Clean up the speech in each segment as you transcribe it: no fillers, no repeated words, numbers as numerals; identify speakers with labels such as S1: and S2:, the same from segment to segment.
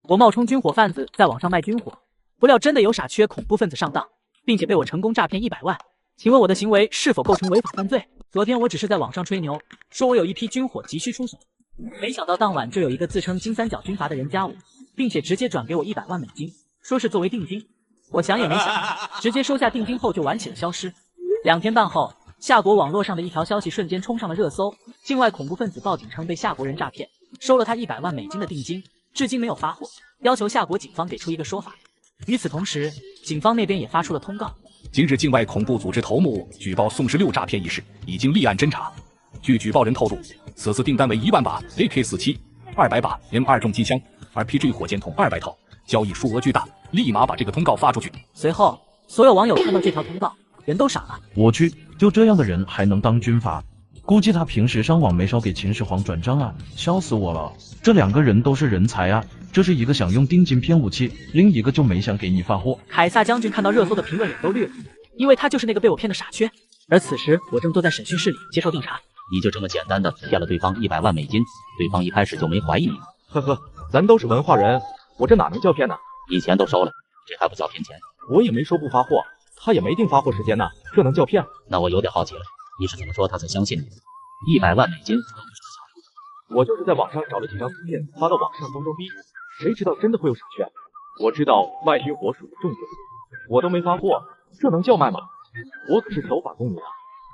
S1: 我冒充军火贩子在网上卖军火，不料真的有傻缺恐怖分子上当，并且被我成功诈骗100万。请问我的行为是否构成违法犯罪？昨天我只是在网上吹牛，说我有一批军火急需出手，没想到当晚就有一个自称金三角军阀的人加我，并且直接转给我100万美金，说是作为定金。我想也没想，直接收下定金后就玩起了消失。2天半后，夏国网络上的一条消息瞬间冲上了热搜，境外恐怖分子报警称被夏国人诈骗，收了他100万美金的定金，至今没有发货，要求夏国警方给出一个说法。与此同时，警方那边也发出了通告。
S2: 今日境外恐怖组织头目举报宋16诈骗一事，已经立案侦查。据举报人透露，此次订单为1万把 AK47、200把 M2 重机枪、RPG 火箭筒200套，交易数额巨大，立马把这个通告发出去。
S1: 随后，所有网友看到这条通告，人都傻了。
S3: 我去，就这样的人还能当军阀？估计他平时上网没少给秦始皇转账啊，笑死我了！这2个人都是人才啊，这是一个想用定金骗武器，另一个就没想给你发货。
S1: 凯撒将军看到热搜的评论脸都绿了，因为他就是那个被我骗的傻缺。而此时我正坐在审讯室里接受调查。
S4: 你就这么简单的骗了对方100万美金，对方一开始就没怀疑你？
S5: 呵呵，咱都是文化人，我这哪能叫骗呢？
S4: 你钱都收了，这还不叫骗钱？
S5: 我也没说不发货，他也没定发货时间呢，这能叫骗？
S4: 那我有点好奇了，你是怎么说他才相信你？100万美金，
S5: 我就是在网上找了几张图片发到网上装逼，谁知道真的会有傻缺？我知道卖军火属于重罪，我都没发货，这能叫卖吗？我可是守法公民啊，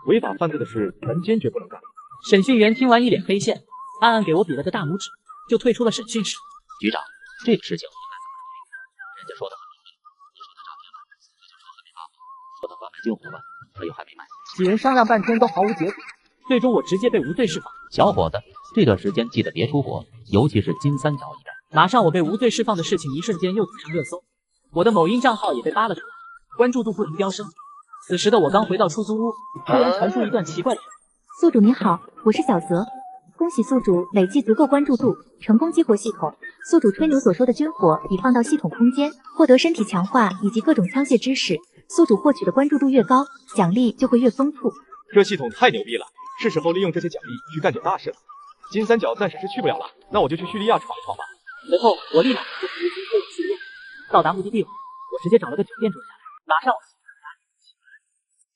S5: 违法犯罪的事咱坚决不能干。
S1: 审讯员听完一脸黑线，暗暗给我比了个大拇指，就退出了审讯室。
S4: 局长，这个事情应该怎么处理？人家说的很明确，你说他诈骗了，你就说还没发货；说他贩卖军火了，他又还没卖。
S1: 几人商量半天都毫无结果，最终我直接被无罪释放。
S4: 小伙子，这段时间记得别出国，尤其是金三角一带。
S1: 马上我被无罪释放的事情一瞬间又挤上热搜，我的某音账号也被扒了出来，关注度不停飙升。此时的我刚回到出租屋，突然传出一段奇怪的声音。
S6: 宿主你好，我是小泽，恭喜宿主累计足够关注度，成功激活系统。宿主吹牛所说的军火已放到系统空间，获得身体强化以及各种枪械知识。宿主获取的关注度越高，奖励就会越丰富。
S5: 这系统太牛逼了，是时候利用这些奖励去干点大事了。金三角暂时是去不了了，那我就去叙利亚闯一闯吧。
S1: 随后我立马就飞机飞往叙利亚。到达目的地后，我直接找了个酒店住下来，马上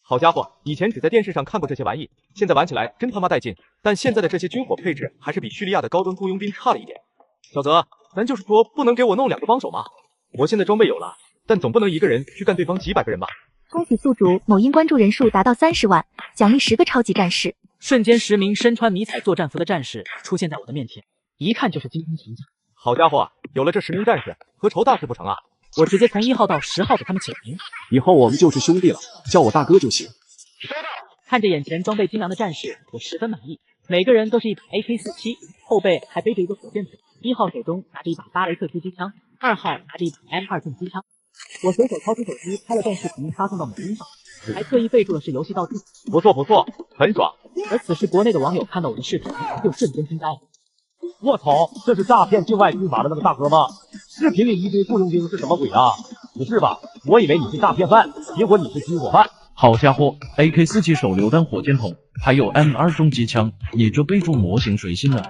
S5: 好家伙，以前只在电视上看过这些玩意，现在玩起来真他妈带劲。但现在的这些军火配置还是比叙利亚的高端雇佣兵差了一点。小泽，咱就是说不能给我弄2个帮手吗？我现在装备有了，但总不能一个人去干对方几百个人吧？
S6: 恭喜宿主某音关注人数达到30万，奖励10个超级战士。
S1: 瞬间10名身穿迷彩作战服的战士出现在我的面前，一看就是精通群将。
S5: 好家伙，有了这10名战士，何愁大事不成啊？
S1: 我直接从1号到10号给他们起了名，
S2: 以后我们就是兄弟了，叫我大哥就行。
S1: 看着眼前装备精良的战士，我十分满意。每个人都是一把 AK47， 后背还背着一个火箭筒。1号手中拿着一把巴雷特突击枪，2号拿着一把 M2 重机枪。我随手掏出手机拍了段视频发送到某音上，还特意备注的是游戏道具。
S5: 不错不错，很爽。
S1: 而此时国内的网友看到我的视频，就瞬间惊呆了。
S7: 我操，这是诈骗境外军阀的那个大哥吗？视频里一堆雇佣兵是什么鬼啊？不是吧？我以为你是诈骗犯，结果你是军火贩。
S3: 好家伙 ，AK47手榴弹火箭筒，还有 M2 重机枪，你这备注模型谁信啊？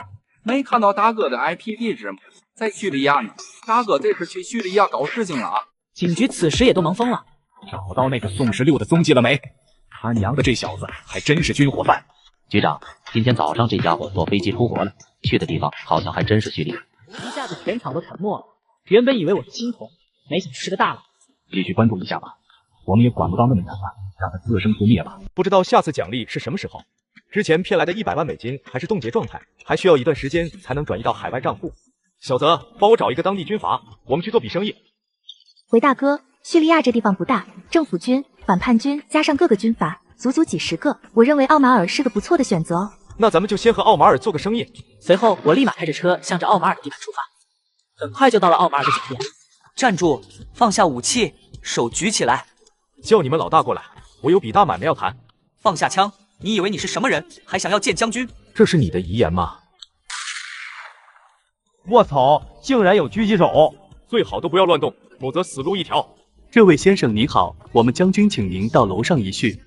S8: 没看到大哥的 IP 地址吗？在叙利亚呢。大哥这是去叙利亚搞事情了啊！
S1: 警局此时也都忙疯了。
S2: 找到那个宋16的踪迹了没？他娘的，这小子还真是军火贩！
S4: 局长，今天早上这家伙坐飞机出国了，去的地方好像还真是叙利亚。
S1: 一下子全场都沉默了。原本以为我是青铜，没想吃个大了。
S2: 继续关注一下吧，我们也管不到那么远了，让他自生自灭吧。
S5: 不知道下次奖励是什么时候？之前骗来的100万美金还是冻结状态，还需要一段时间才能转移到海外账户。小泽，帮我找一个当地军阀，我们去做笔生意。
S6: 回大哥，叙利亚这地方不大，政府军、反叛军加上各个军阀，足足几10个。我认为奥马尔是个不错的选择。
S5: 那咱们就先和奥马尔做个生意。
S1: 随后我立马开着车向着奥马尔的地盘出发，很快就到了奥马尔的酒店。
S9: 站住，放下武器，手举起来。
S5: 叫你们老大过来，我有笔大买卖要谈。
S9: 放下枪，你以为你是什么人，还想要见将军？
S5: 这是你的遗言吗？
S7: 我操，竟然有狙击手！
S5: 最好都不要乱动，否则死路一条。
S10: 这位先生您好，我们将军请您到楼上一叙。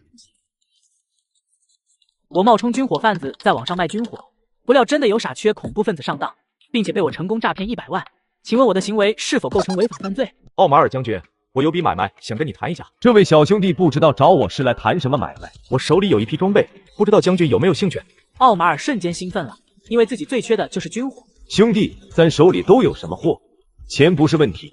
S1: 我冒充军火贩子在网上卖军火，不料真的有傻缺恐怖分子上当，并且被我成功诈骗100万。请问我的行为是否构成违法犯罪？
S5: 奥马尔将军，我有笔买卖想跟你谈一下。
S7: 这位小兄弟不知道找我是来谈什么买卖？
S5: 我手里有一批装备，不知道将军有没有兴趣？
S1: 奥马尔瞬间兴奋了，因为自己最缺的就是军火。
S7: 兄弟，咱手里都有什么货？钱不是问题。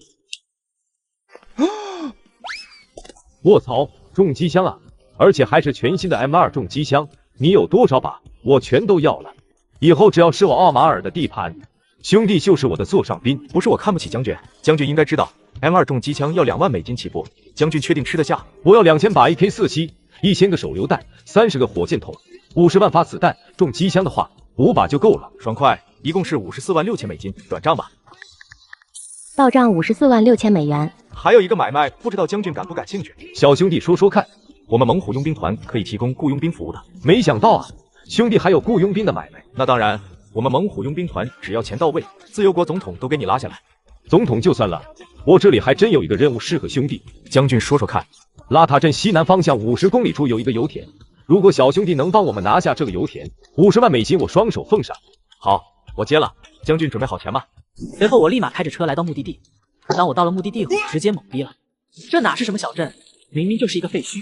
S7: 卧槽，重机枪啊！而且还是全新的 M2 重机枪，你有多少把？我全都要了。以后只要是我奥马尔的地盘，兄弟就是我的座上宾。
S5: 不是我看不起将军，将军应该知道 M2 重机枪要2万美金起步，将军确定吃得下？
S7: 我要2000把 AK-47，1000个手榴弹，30个火箭筒，50万发子弹。重机枪的话，5把就够了。
S5: 爽快，一共是54万6千美金，转账吧。
S11: 到账54万6千美元。
S5: 还有一个买卖，不知道将军感不感兴趣？
S7: 小兄弟说说看。
S5: 我们猛虎佣兵团可以提供雇佣兵服务的。
S7: 没想到啊，兄弟还有雇佣兵的买卖。
S5: 那当然，我们猛虎佣兵团只要钱到位，自由国总统都给你拉下来。
S7: 总统就算了，我这里还真有一个任务适合兄弟。
S5: 将军说说看。
S7: 拉塔镇西南方向50公里处有一个油田，如果小兄弟能帮我们拿下这个油田，50万美金我双手奉上。
S5: 好，我接了。将军准备好钱吗？
S1: 随后我立马开着车来到目的地。当我到了目的地后，直接懵逼了。这哪是什么小镇，明明就是一个废墟，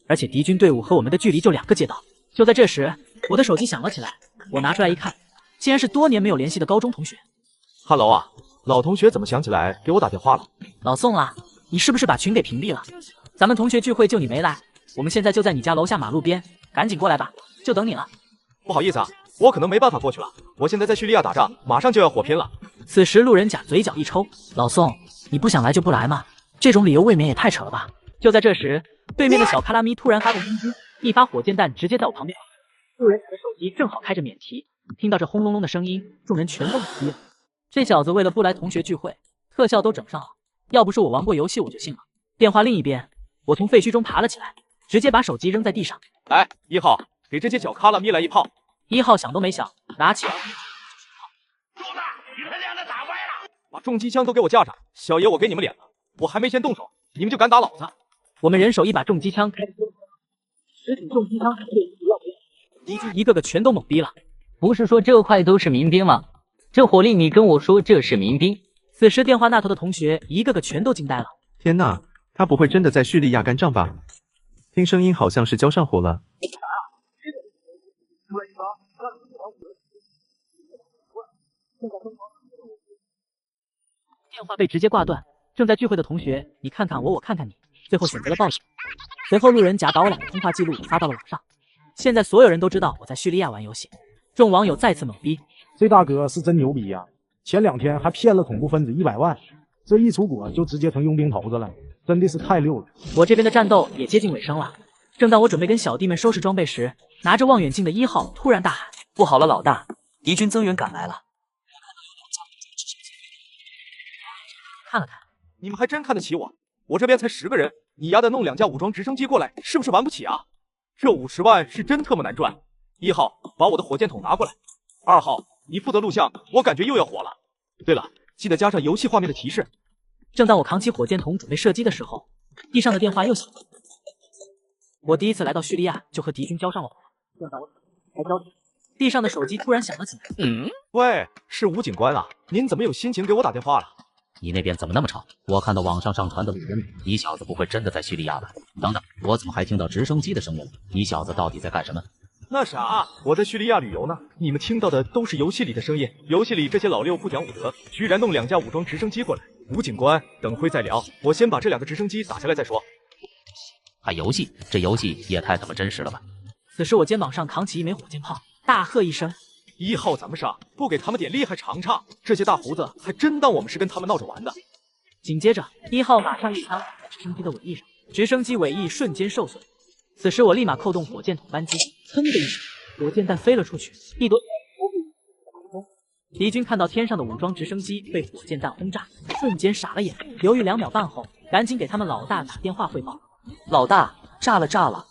S1: 而且敌军队伍和我们的距离就2个街道。就在这时，我的手机响了起来，我拿出来一看，竟然是多年没有联系的高中同学。
S5: 哈喽啊，老同学怎么想起来给我打电话了？
S1: 老宋啊，你是不是把群给屏蔽了？咱们同学聚会就你没来，我们现在就在你家楼下马路边，赶紧过来吧，就等你了。
S5: 不好意思啊，我可能没办法过去了，我现在在叙利亚打仗，马上就要火拼了。
S1: 此时路人甲嘴角一抽，老宋，你不想来就不来嘛，这种理由未免也太扯了吧。就在这时，对面的小卡拉咪突然发动攻击，一发火箭弹直接在我旁边。路人甲的手机正好开着免提，听到这轰隆隆的声音，众人全都懵逼了。这小子为了不来同学聚会，特效都整上了，要不是我玩过游戏我就信了。电话另一边，我从废墟中爬了起来，直接把手机扔在地上。
S5: 来，1号，给这些小卡拉咪来一炮。
S1: 1号想都没想，拿起
S5: 把重机枪都给我架上，小爷我给你们脸了，我还没先动手，你们就敢打老子？
S1: 我们人手一把重机枪，开始10挺重机枪，敌军一个个全都懵逼了。
S4: 不是说这块都是民兵吗？这火力你跟我说这是民兵？
S1: 此时电话那头的同学一个个全都惊呆了。
S12: 天呐，他不会真的在叙利亚干仗吧？听声音好像是交上火了。
S1: 电话被直接挂断，正在聚会的同学你看看我，我看看你，最后选择了报警。随后路人甲把我俩的通话记录发到了网上，现在所有人都知道我在叙利亚玩游戏，众网友再次懵逼。
S13: 这大哥是真牛逼呀！前2天还骗了恐怖分子100万，这一出国就直接成佣兵头子了，真的是太溜了。
S1: 我这边的战斗也接近尾声了，正当我准备跟小弟们收拾装备时，拿着望远镜的1号突然大喊：“
S9: 不好了，老大，敌军增援赶来了！”
S1: 看了看，
S5: 你们还真看得起我，我这边才10个人，你丫的弄2架武装直升机过来，是不是玩不起啊？这50万是真特么难赚。1号，把我的火箭筒拿过来。2号，你负责录像，我感觉又要火了。对了，记得加上游戏画面的提示。
S1: 正当我扛起火箭筒准备射击的时候，地上的电话又响了。我第一次来到叙利亚就和敌军交上了火，要把我才交替。地上的手机突然响了起来。
S5: 喂，是吴警官啊，您怎么有心情给我打电话了？
S4: 你那边怎么那么吵？我看到网上上传的录音，你小子不会真的在叙利亚吧？等等，我怎么还听到直升机的声音了？你小子到底在干什么？
S5: 那啥，我在叙利亚旅游呢。你们听到的都是游戏里的声音，游戏里这些老六不讲武德，居然弄2架武装直升机过来。吴警官，等会再聊，我先把这2个直升机打下来再说。
S4: 还游戏？这游戏也太他妈真实了吧！
S1: 此时我肩膀上扛起一枚火箭炮，大喝一声
S5: ：“1号，咱们上，不给他们点厉害尝尝！这些大胡子还真当我们是跟他们闹着玩的。”
S1: 紧接着，1号马上一枪打在直升机的尾翼上，直升机尾翼瞬间受损。此时我立马扣动火箭筒扳机，噌的一声，火箭弹飞了出去，一朵敌军看到天上的武装直升机被火箭弹轰炸，瞬间傻了眼，犹豫2秒半后，赶紧给他们老大打电话汇报：“
S9: 老大，炸了炸了！”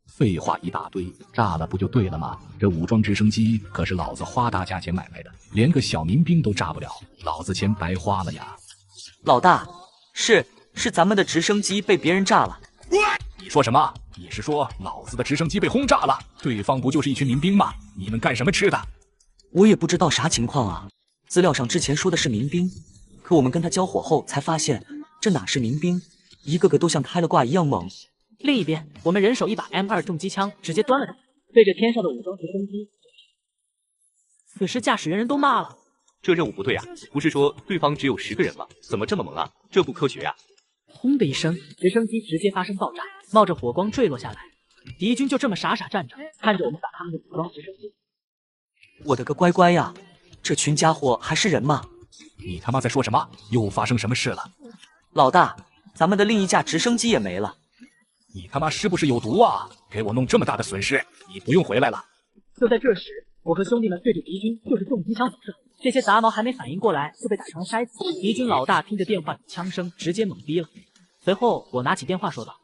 S2: 废话一大堆，炸了不就对了吗？这武装直升机可是老子花大价钱买来的，连个小民兵都炸不了，老子钱白花了呀！
S9: 老大，是咱们的直升机被别人炸了。
S2: 你说什么？你是说老子的直升机被轰炸了？对方不就是一群民兵吗？你们干什么吃的？
S9: 我也不知道啥情况啊，资料上之前说的是民兵，可我们跟他交火后才发现，这哪是民兵，一个个都像开了挂一样猛。
S1: 另一边，我们人手一把 M2 重机枪，直接端了它，对着天上的武装直升机。此时驾驶员人都骂了：“
S10: 这任务不对啊！不是说对方只有10个人吗？怎么这么猛啊？这不科学呀！”
S1: 轰的一声，直升机直接发生爆炸，冒着火光坠落下来。敌军就这么傻傻站着，看着我们打他们的武装直升机。
S9: 我的个乖乖呀！这群家伙还是人吗？
S2: 你他妈在说什么？又发生什么事了？
S9: 老大，咱们的另一架直升机也没了。
S2: 你他妈是不是有毒啊？给我弄这么大的损失，你不用回来了。
S1: 就在这时，我和兄弟们对着敌军就是重机枪扫射，这些杂毛还没反应过来，就被打成了筛子。敌军老大听着电话里的枪声，直接懵逼了。随后我拿起电话说道：“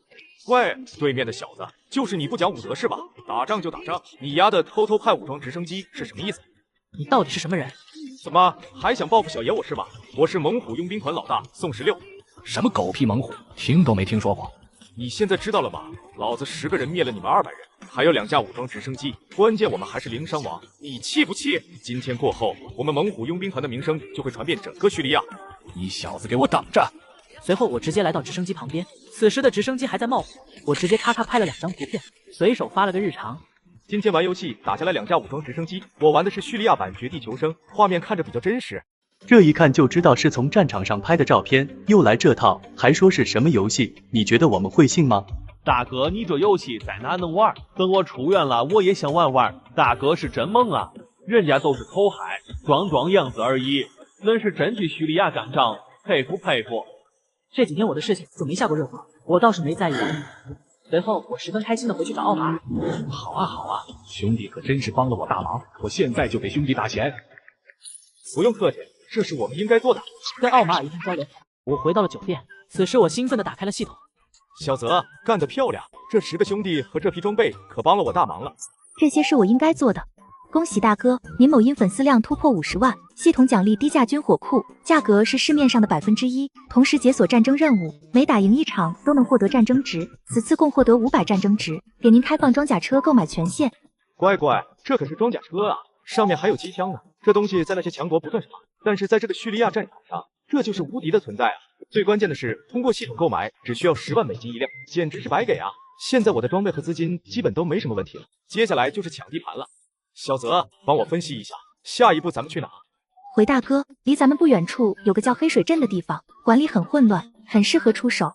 S5: 喂，对面的小子，就是你不讲武德是吧？打仗就打仗，你丫的偷派武装直升机是什么意思？
S1: 你到底是什么人？
S5: 怎么还想报复小爷我是吧？我是猛虎佣兵团老大宋16。
S2: 什么狗屁猛虎，听都没听说过。
S5: 你现在知道了吧？老子10个人灭了你们200人，还有2架武装直升机，关键我们还是零伤亡，你气不气？今天过后，我们猛虎佣兵团的名声就会传遍整个叙利亚。
S2: 你小子给我等着！”
S1: 随后我直接来到直升机旁边，此时的直升机还在冒火，我直接咔咔拍了2张图片，随手发了个日常。
S5: 今天玩游戏打下来2架武装直升机，我玩的是叙利亚版绝地求生，画面看着比较真实。
S10: 这一看就知道是从战场上拍的照片，又来这套，还说是什么游戏？你觉得我们会信吗？
S7: 大哥，你这游戏在哪能玩？等我出院了，我也想玩玩。大哥是真猛啊，人家都是口嗨，装样子而已，能是真去叙利亚干仗，佩服佩服。
S1: 这几天我的事情就没下过热搜，我倒是没在意。随后我十分开心的回去找奥马尔。
S2: 好啊好啊，兄弟可真是帮了我大忙，我现在就给兄弟打钱。
S5: 不用客气，这是我们应该做的。
S1: 跟奥马尔一番交流，我回到了酒店。此时我兴奋的打开了系统。
S5: 小泽干得漂亮，这10个兄弟和这批装备可帮了我大忙了。
S6: 这些是我应该做的。恭喜大哥，您某音粉丝量突破50万，系统奖励低价军火库，价格是市面上的1%，同时解锁战争任务，每打赢1场都能获得战争值，此次共获得500战争值，给您开放装甲车购买权限。
S5: 乖乖，这可是装甲车啊，上面还有机枪呢。这东西在那些强国不算什么，但是在这个叙利亚战场上，这就是无敌的存在啊！最关键的是，通过系统购买只需要10万美金一辆，简直是白给啊！现在我的装备和资金基本都没什么问题了，接下来就是抢地盘了。小泽，帮我分析一下，下一步咱们去哪？
S6: 回大哥，离咱们不远处有个叫黑水镇的地方，管理很混乱，很适合出手。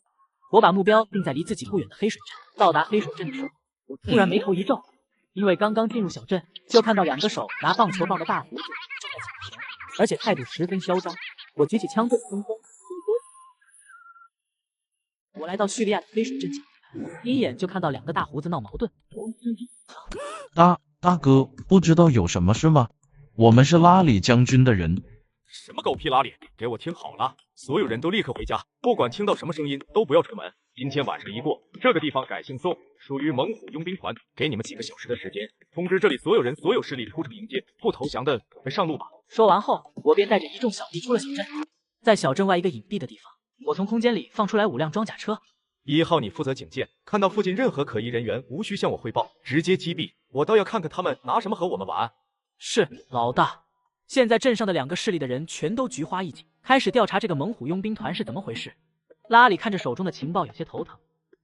S1: 我把目标定在离自己不远的黑水镇。到达黑水镇的时候，我突然眉头一皱，因为刚刚进入小镇，就看到2个手拿棒球棒的大胡子正在抢钱，而且态度十分嚣张。我举起枪对着冲锋。我来到叙利亚的黑水镇前，第一眼就看到2个大胡子闹矛盾。
S3: 大哥，不知道有什么事吗？我们是拉里将军的人。
S5: 什么狗屁拉里，给我听好了，所有人都立刻回家，不管听到什么声音都不要出门。今天晚上一过，这个地方改姓宋，属于猛虎佣兵团，给你们几个小时的时间，通知这里所有人所有势力出城迎接，不投降的准备上路吧。
S1: 说完后，我便带着一众小弟出了小镇。在小镇外一个隐蔽的地方，我从空间里放出来5辆装甲车。
S5: 1号，你负责警戒，看到附近任何可疑人员，无需向我汇报，直接击毙。我倒要看看他们拿什么和我们玩。
S1: 是，老大。现在镇上的2个势力的人全都菊花一紧，开始调查这个猛虎佣兵团是怎么回事。拉里看着手中的情报，有些头疼。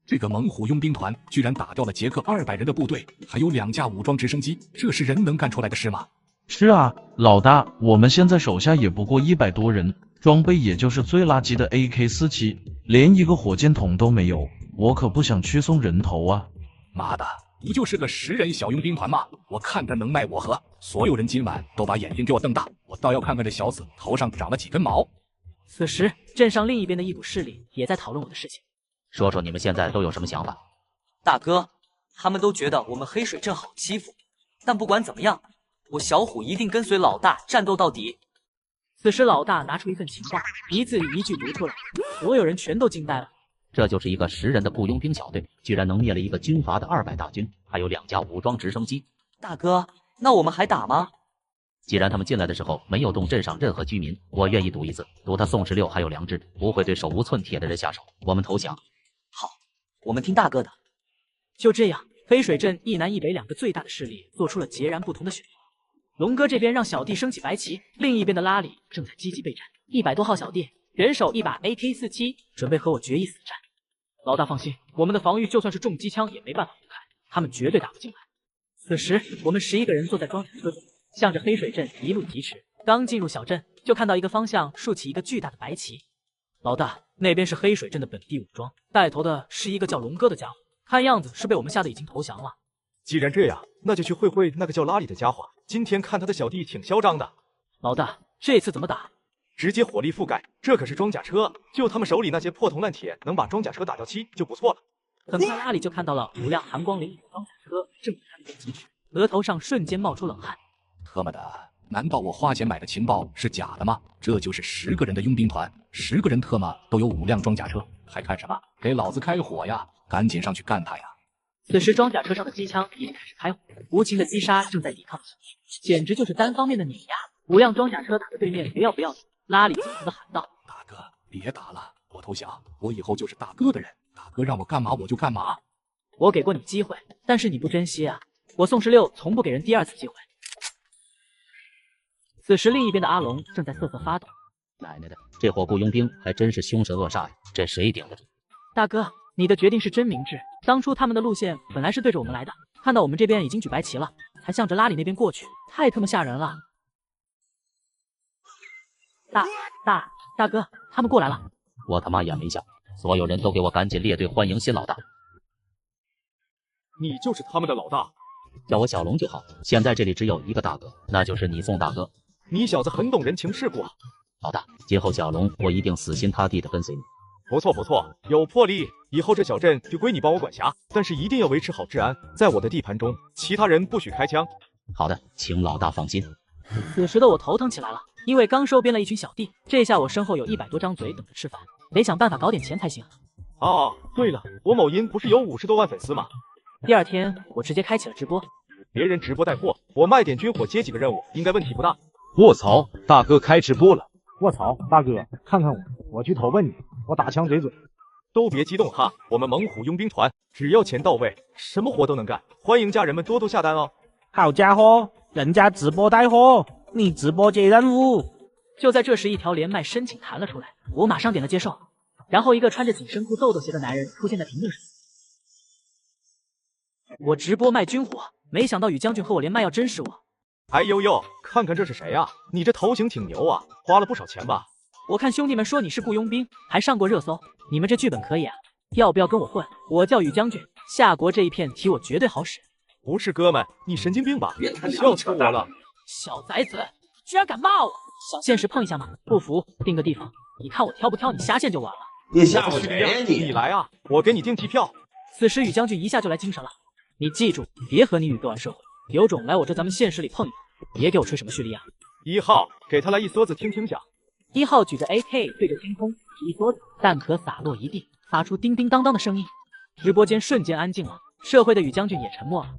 S2: 这个猛虎佣兵团居然打掉了捷克200人的部队，还有2架武装直升机，这是人能干出来的事吗？
S3: 是啊，老大，我们现在手下也不过100多人，装备也就是最垃圾的 AK47，连一个火箭筒都没有，我可不想去送人头啊！
S2: 妈的，不就是个10人小佣兵团吗？我看他能奈我何！所有人今晚都把眼睛给我瞪大，我倒要看看这小子头上长了几根毛。
S1: 此时，镇上另一边的一股势力也在讨论我的事情。
S4: 说说你们现在都有什么想法？
S9: 大哥，他们都觉得我们黑水镇好欺负，但不管怎么样，我小虎一定跟随老大战斗到底。
S1: 此时，老大拿出一份情报，一字一句读出来，所有人全都惊呆了。
S4: 这就是一个10人的雇佣兵小队，居然能灭了一个军阀的200大军，还有2架武装直升机。
S9: 大哥，那我们还打吗？
S4: 既然他们进来的时候没有动镇上任何居民，我愿意赌一次，赌他宋16还有良知，不会对手无寸铁的人下手。我们投降。
S9: 好，我们听大哥的。
S1: 就这样，黑水镇一南一北2个最大的势力做出了截然不同的选择。龙哥这边让小弟升起白旗，另一边的拉里正在积极备战。100多号小弟，人手一把 AK47，准备和我决一死战。老大放心，我们的防御就算是重机枪也没办法破开，他们绝对打不进来。此时，我们11个人坐在装甲车中，向着黑水镇一路疾驰。刚进入小镇，就看到一个方向竖起一个巨大的白旗。老大，那边是黑水镇的本地武装，带头的是一个叫龙哥的家伙，看样子是被我们吓得已经投降了。
S5: 既然这样，那就去会会那个叫拉里的家伙。今天看他的小弟挺嚣张的。
S1: 老大，这次怎么打？
S5: 直接火力覆盖，这可是装甲车，就他们手里那些破铜烂铁，能把装甲车打掉漆就不错了。
S1: 很快拉里就看到了5辆寒光凛凛的装甲车正朝他们疾驰，额头上瞬间冒出冷汗。
S2: 特么的，难道我花钱买的情报是假的吗？这就是10个人的佣兵团，10个人特么都有5辆装甲车，还看什么？给老子开火呀！赶紧上去干他呀！
S1: 此时装甲车上的机枪已经开始开火，无情的击杀正在抵抗的小弟，简直就是单方面的碾压。5辆装甲车打得对面不要不要的，拉里惊恐的喊道：“
S2: 大哥，别打了，我投降，我以后就是大哥的人，大哥让我干嘛我就干嘛。”
S1: 我给过你机会，但是你不珍惜啊！我宋16从不给人第2次机会。此时另一边的阿龙正在瑟瑟发抖。
S4: 奶奶的，这伙雇佣兵还真是凶神恶煞呀，这谁顶得住？
S1: 大哥，你的决定是真明智。当初他们的路线本来是对着我们来的，看到我们这边已经举白旗了，还向着拉里那边过去，太他妈吓人了。大哥，他们过来了！
S4: 我他妈眼没瞎，所有人都给我赶紧列队欢迎新老大！
S5: 你就是他们的老大？
S4: 叫我小龙就好。现在这里只有一个大哥，那就是你宋大哥。
S5: 你小子很懂人情世故啊！
S4: 老大，今后小龙我一定死心塌地的跟随你。
S5: 不错不错，有魄力。以后这小镇就归你帮我管辖，但是一定要维持好治安，在我的地盘中，其他人不许开枪。
S4: 好的，请老大放心。
S1: 此时的我头疼起来了，因为刚收编了一群小弟，这下我身后有100多张嘴等着吃饭，得想办法搞点钱才行。
S5: 哦，对了，我某音不是有50多万粉丝吗？
S1: 第2天我直接开启了直播，
S5: 别人直播带货，我卖点军火接几个任务，应该问题不大。
S7: 卧槽，大哥开直播了！
S13: 卧槽，大哥，看看我去投奔你，我打枪嘴准。
S5: 都别激动哈，我们猛虎佣兵团只要钱到位，什么活都能干，欢迎家人们多多下单哦。
S14: 好家伙，人家直播带货，你直播接任务。
S1: 就在这时，一条连麦申请弹了出来，我马上点了接受。然后一个穿着紧身裤豆豆鞋的男人出现在屏幕上。我直播卖军火，没想到宇将军和我连麦要真是我。
S5: 哎呦呦，看看这是谁啊？你这头型挺牛啊，花了不少钱吧？
S1: 我看兄弟们说你是雇佣兵，还上过热搜，你们这剧本可以啊，要不要跟我混？我叫宇将军，夏国这一片题我绝对好使。
S5: 不是哥们，你神经病吧？笑死我了！
S1: 小崽子，居然敢骂我！想现实碰一下吗？不服，定个地方，你看我挑不挑你下线就完了。
S5: 你吓唬谁呀你？你来啊，我给你订机票。
S1: 此时宇将军一下就来精神了，你记住，别和你宇哥玩社会，有种来我这咱们现实里碰一碰，别给我吹什么叙利亚。
S5: 1号，给他来一梭子听听讲。
S1: 1号举着 AK 对着天空一梭子，弹壳洒落一地，发出叮叮当当的声音。直播间瞬间安静了，社会的宇将军也沉默了。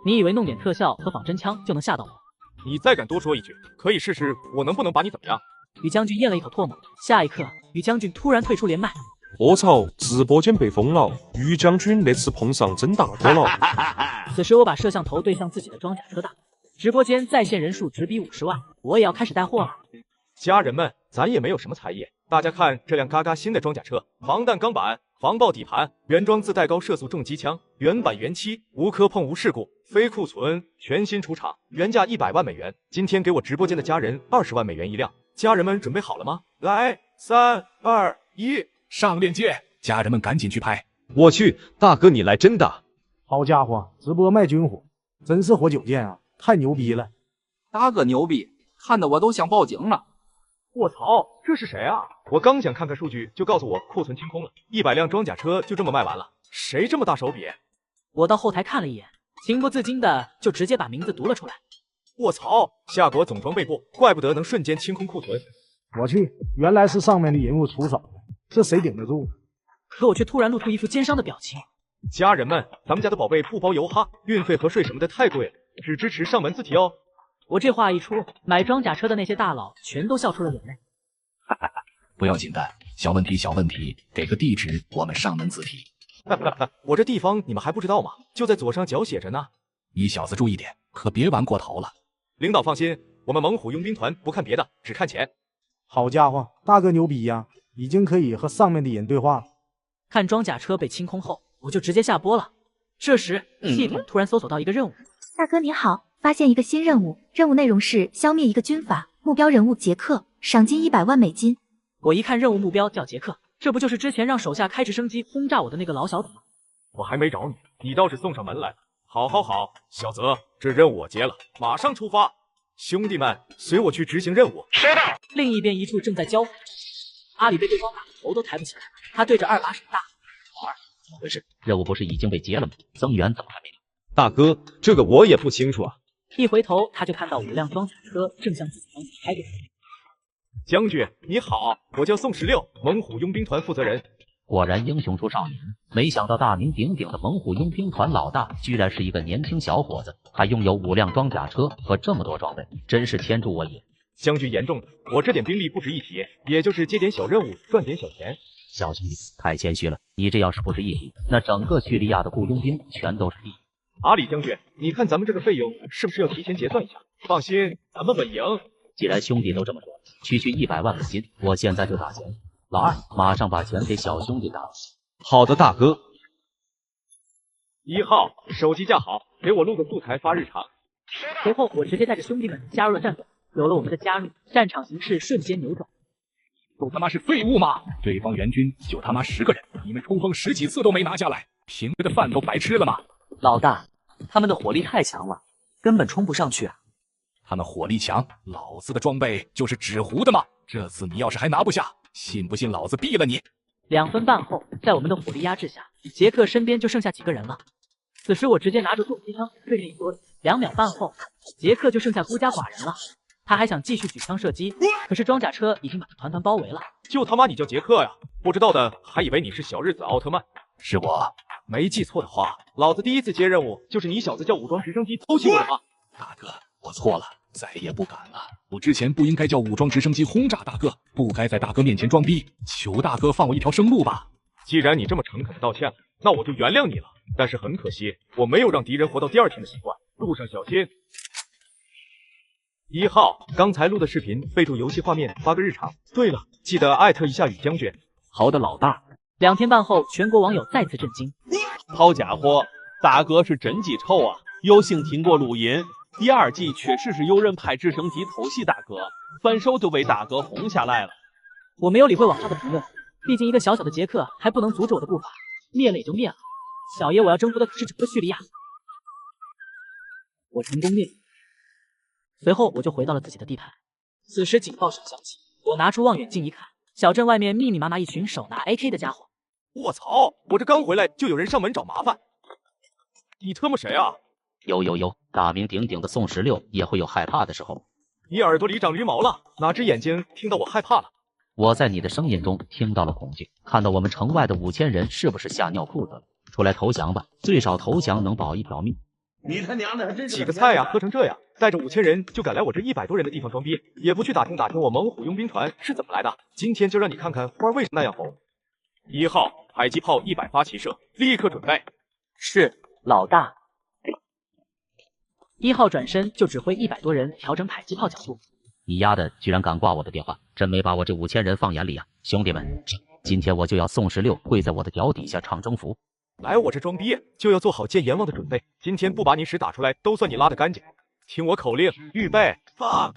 S1: 你以为弄点特效和仿真枪就能吓到我？
S5: 你再敢多说一句，可以试试我能不能把你怎么样？
S1: 宇将军咽了一口唾沫，下一刻，宇将军突然退出连麦。
S15: 我操！直播间被封了，于将军那次碰上真大哥了。
S1: 此时我把摄像头对向自己的装甲车大，直播间在线人数直逼50万，我也要开始带货了。
S5: 家人们，咱也没有什么才艺，大家看这辆嘎嘎新的装甲车，防弹钢板，防爆底盘，原装自带高射速重机枪，原版原漆，无磕碰无事故，非库存，全新出厂，原价100万美元。今天给我直播间的家人20万美元一辆，家人们准备好了吗？来，3、2、1，
S2: 上链接，家人们赶紧去拍。
S7: 我去，大哥你来真的！
S13: 好家伙，直播卖军火，真是活久见啊，太牛逼了！
S8: 大哥牛逼，看得我都想报警了。
S5: 卧槽，这是谁啊？我刚想看看数据，就告诉我库存清空了，100辆装甲车就这么卖完了，谁这么大手笔？
S1: 我到后台看了一眼，情不自禁的就直接把名字读了出来。
S5: 卧槽，夏国总装备部，怪不得能瞬间清空库存。
S13: 我去，原来是上面的人物出手，这谁顶得住？
S1: 可我却突然露出一副奸商的表情。
S5: 家人们，咱们家的宝贝不包邮哈，运费和税什么的太贵了，只支持上门字体哦。
S1: 我这话一出，买装甲车的那些大佬全都笑出了眼泪。
S2: 哈哈哈，不要紧的，小问题小问题，给个地址，我们上门字体。
S5: 哈哈哈，我这地方你们还不知道吗？就在左上角写着呢。
S2: 你小子注意点，可别玩过头了。
S5: 领导放心，我们猛虎佣兵团不看别的，只看钱。
S13: 好家伙，大哥牛逼呀，已经可以和上面的人对话了。
S1: 看装甲车被清空后，我就直接下播了。这时，系统突然搜索到一个任务。
S6: 大哥你好，发现一个新任务，任务内容是消灭一个军阀，目标人物杰克，赏金100万美金。
S1: 我一看任务目标叫杰克，这不就是之前让手下开直升机轰炸我的那个老小子吗？
S5: 我还没找你，你倒是送上门来了。好，小泽，这任务我接了，马上出发。兄弟们，随我去执行任务。收到。
S1: 另一边一处正在交火，阿里被对方打头都抬不起来，他对着2把手大
S4: 老二，怎么回事？任务不是已经被接了吗？增援怎么还没到？
S7: 大哥，这个我也不清楚啊。
S1: 一回头，他就看到5辆装甲车正向自己方向开过来。
S5: 将军你好，我叫宋16，猛虎佣兵团负责人。
S4: 果然英雄出少年，没想到大名鼎鼎的猛虎佣兵团老大居然是一个年轻小伙子，还拥有5辆装甲车和这么多装备，真是天助我也。
S5: 将军言重了，我这点兵力不值一提，也就是接点小任务赚点小钱。
S4: 小兄弟太谦虚了，你这要是不值一提，那整个叙利亚的雇佣兵全都是屁。
S5: 阿里将军，你看咱们这个费用是不是要提前结算一下？放心，咱们稳赢。
S4: 既然兄弟都这么说，区100万美金，我现在就打钱。老二，马上把钱给小兄弟打。
S7: 好的，大哥。
S5: 1号，手机架好，给我录个素材发日常。
S1: 随后，我直接带着兄弟们加入了战斗。有了我们的加入，战场形势瞬间扭转。
S2: 都他妈是废物吗？对方援军就他妈10个人，你们冲锋10几次都没拿下来，平时的饭都白吃了吗？
S9: 老大，他们的火力太强了，根本冲不上去啊！
S2: 他们火力强，老子的装备就是纸糊的吗？这次你要是还拿不下，信不信老子毙了你
S1: ？2分半后，在我们的火力压制下，杰克身边就剩下几个人了。此时我直接拿着重机枪对着一桌子，2秒半后，杰克就剩下孤家寡人了。他还想继续举枪射击，可是装甲车已经把他团团包围了。
S5: 就他妈你叫杰克呀？不知道的还以为你是小日子奥特曼。
S2: 是我，
S5: 没记错的话，老子第一次接任务就是你小子叫武装直升机偷袭我的吗？
S2: 大哥，我错了，再也不敢了。我之前不应该叫武装直升机轰炸大哥，不该在大哥面前装逼，求大哥放我一条生路吧。
S5: 既然你这么诚恳的道歉了，那我就原谅你了。但是很可惜，我没有让敌人活到第2天的习惯，路上小心。1号，刚才录的视频，备注游戏画面，发个日常。对了，记得艾特一下宇将军。
S9: 好的，老大。
S1: 2天半后，全国网友再次震惊。
S16: 好家伙，大哥是真记仇啊！有幸听过录音，第2季确实是有人派直升机偷袭大哥，反手就被大哥轰下来了。
S1: 我没有理会网上的评论，毕竟一个小小的杰克还不能阻止我的步伐，灭了也就灭了。小爷我要征服的可是整个叙利亚。我成功灭了。随后我就回到了自己的地盘。此时警报声响起，我拿出望远镜一看，小镇外面密密麻麻一群手拿 AK 的家伙。
S5: 我操！我这刚回来就有人上门找麻烦。你特么谁啊？
S4: 有，大名鼎鼎的宋16也会有害怕的时候。
S5: 你耳朵里长驴毛了？哪只眼睛听到我害怕了？
S4: 我在你的声音中听到了恐惧，看到我们城外的5000人是不是吓尿裤子了？出来投降吧，最少投降能保一条命。
S5: 你他娘的，几个菜呀，喝成这样，带着5000人就敢来我这100多人的地方装逼，也不去打听打听我猛虎佣兵团是怎么来的。今天就让你看看花为什么那样红。1号，迫击炮100发齐射，立刻准备。
S9: 是，老大。
S1: 1号转身就指挥100多人调整迫击炮角度。
S4: 你丫的居然敢挂我的电话，真没把我这5000人放眼里啊！兄弟们，今天我就要宋16跪在我的脚底下唱征服。
S5: 来我这装逼就要做好见阎王的准备，今天不把你屎打出来，都算你拉得干净。听我口令，预备，放！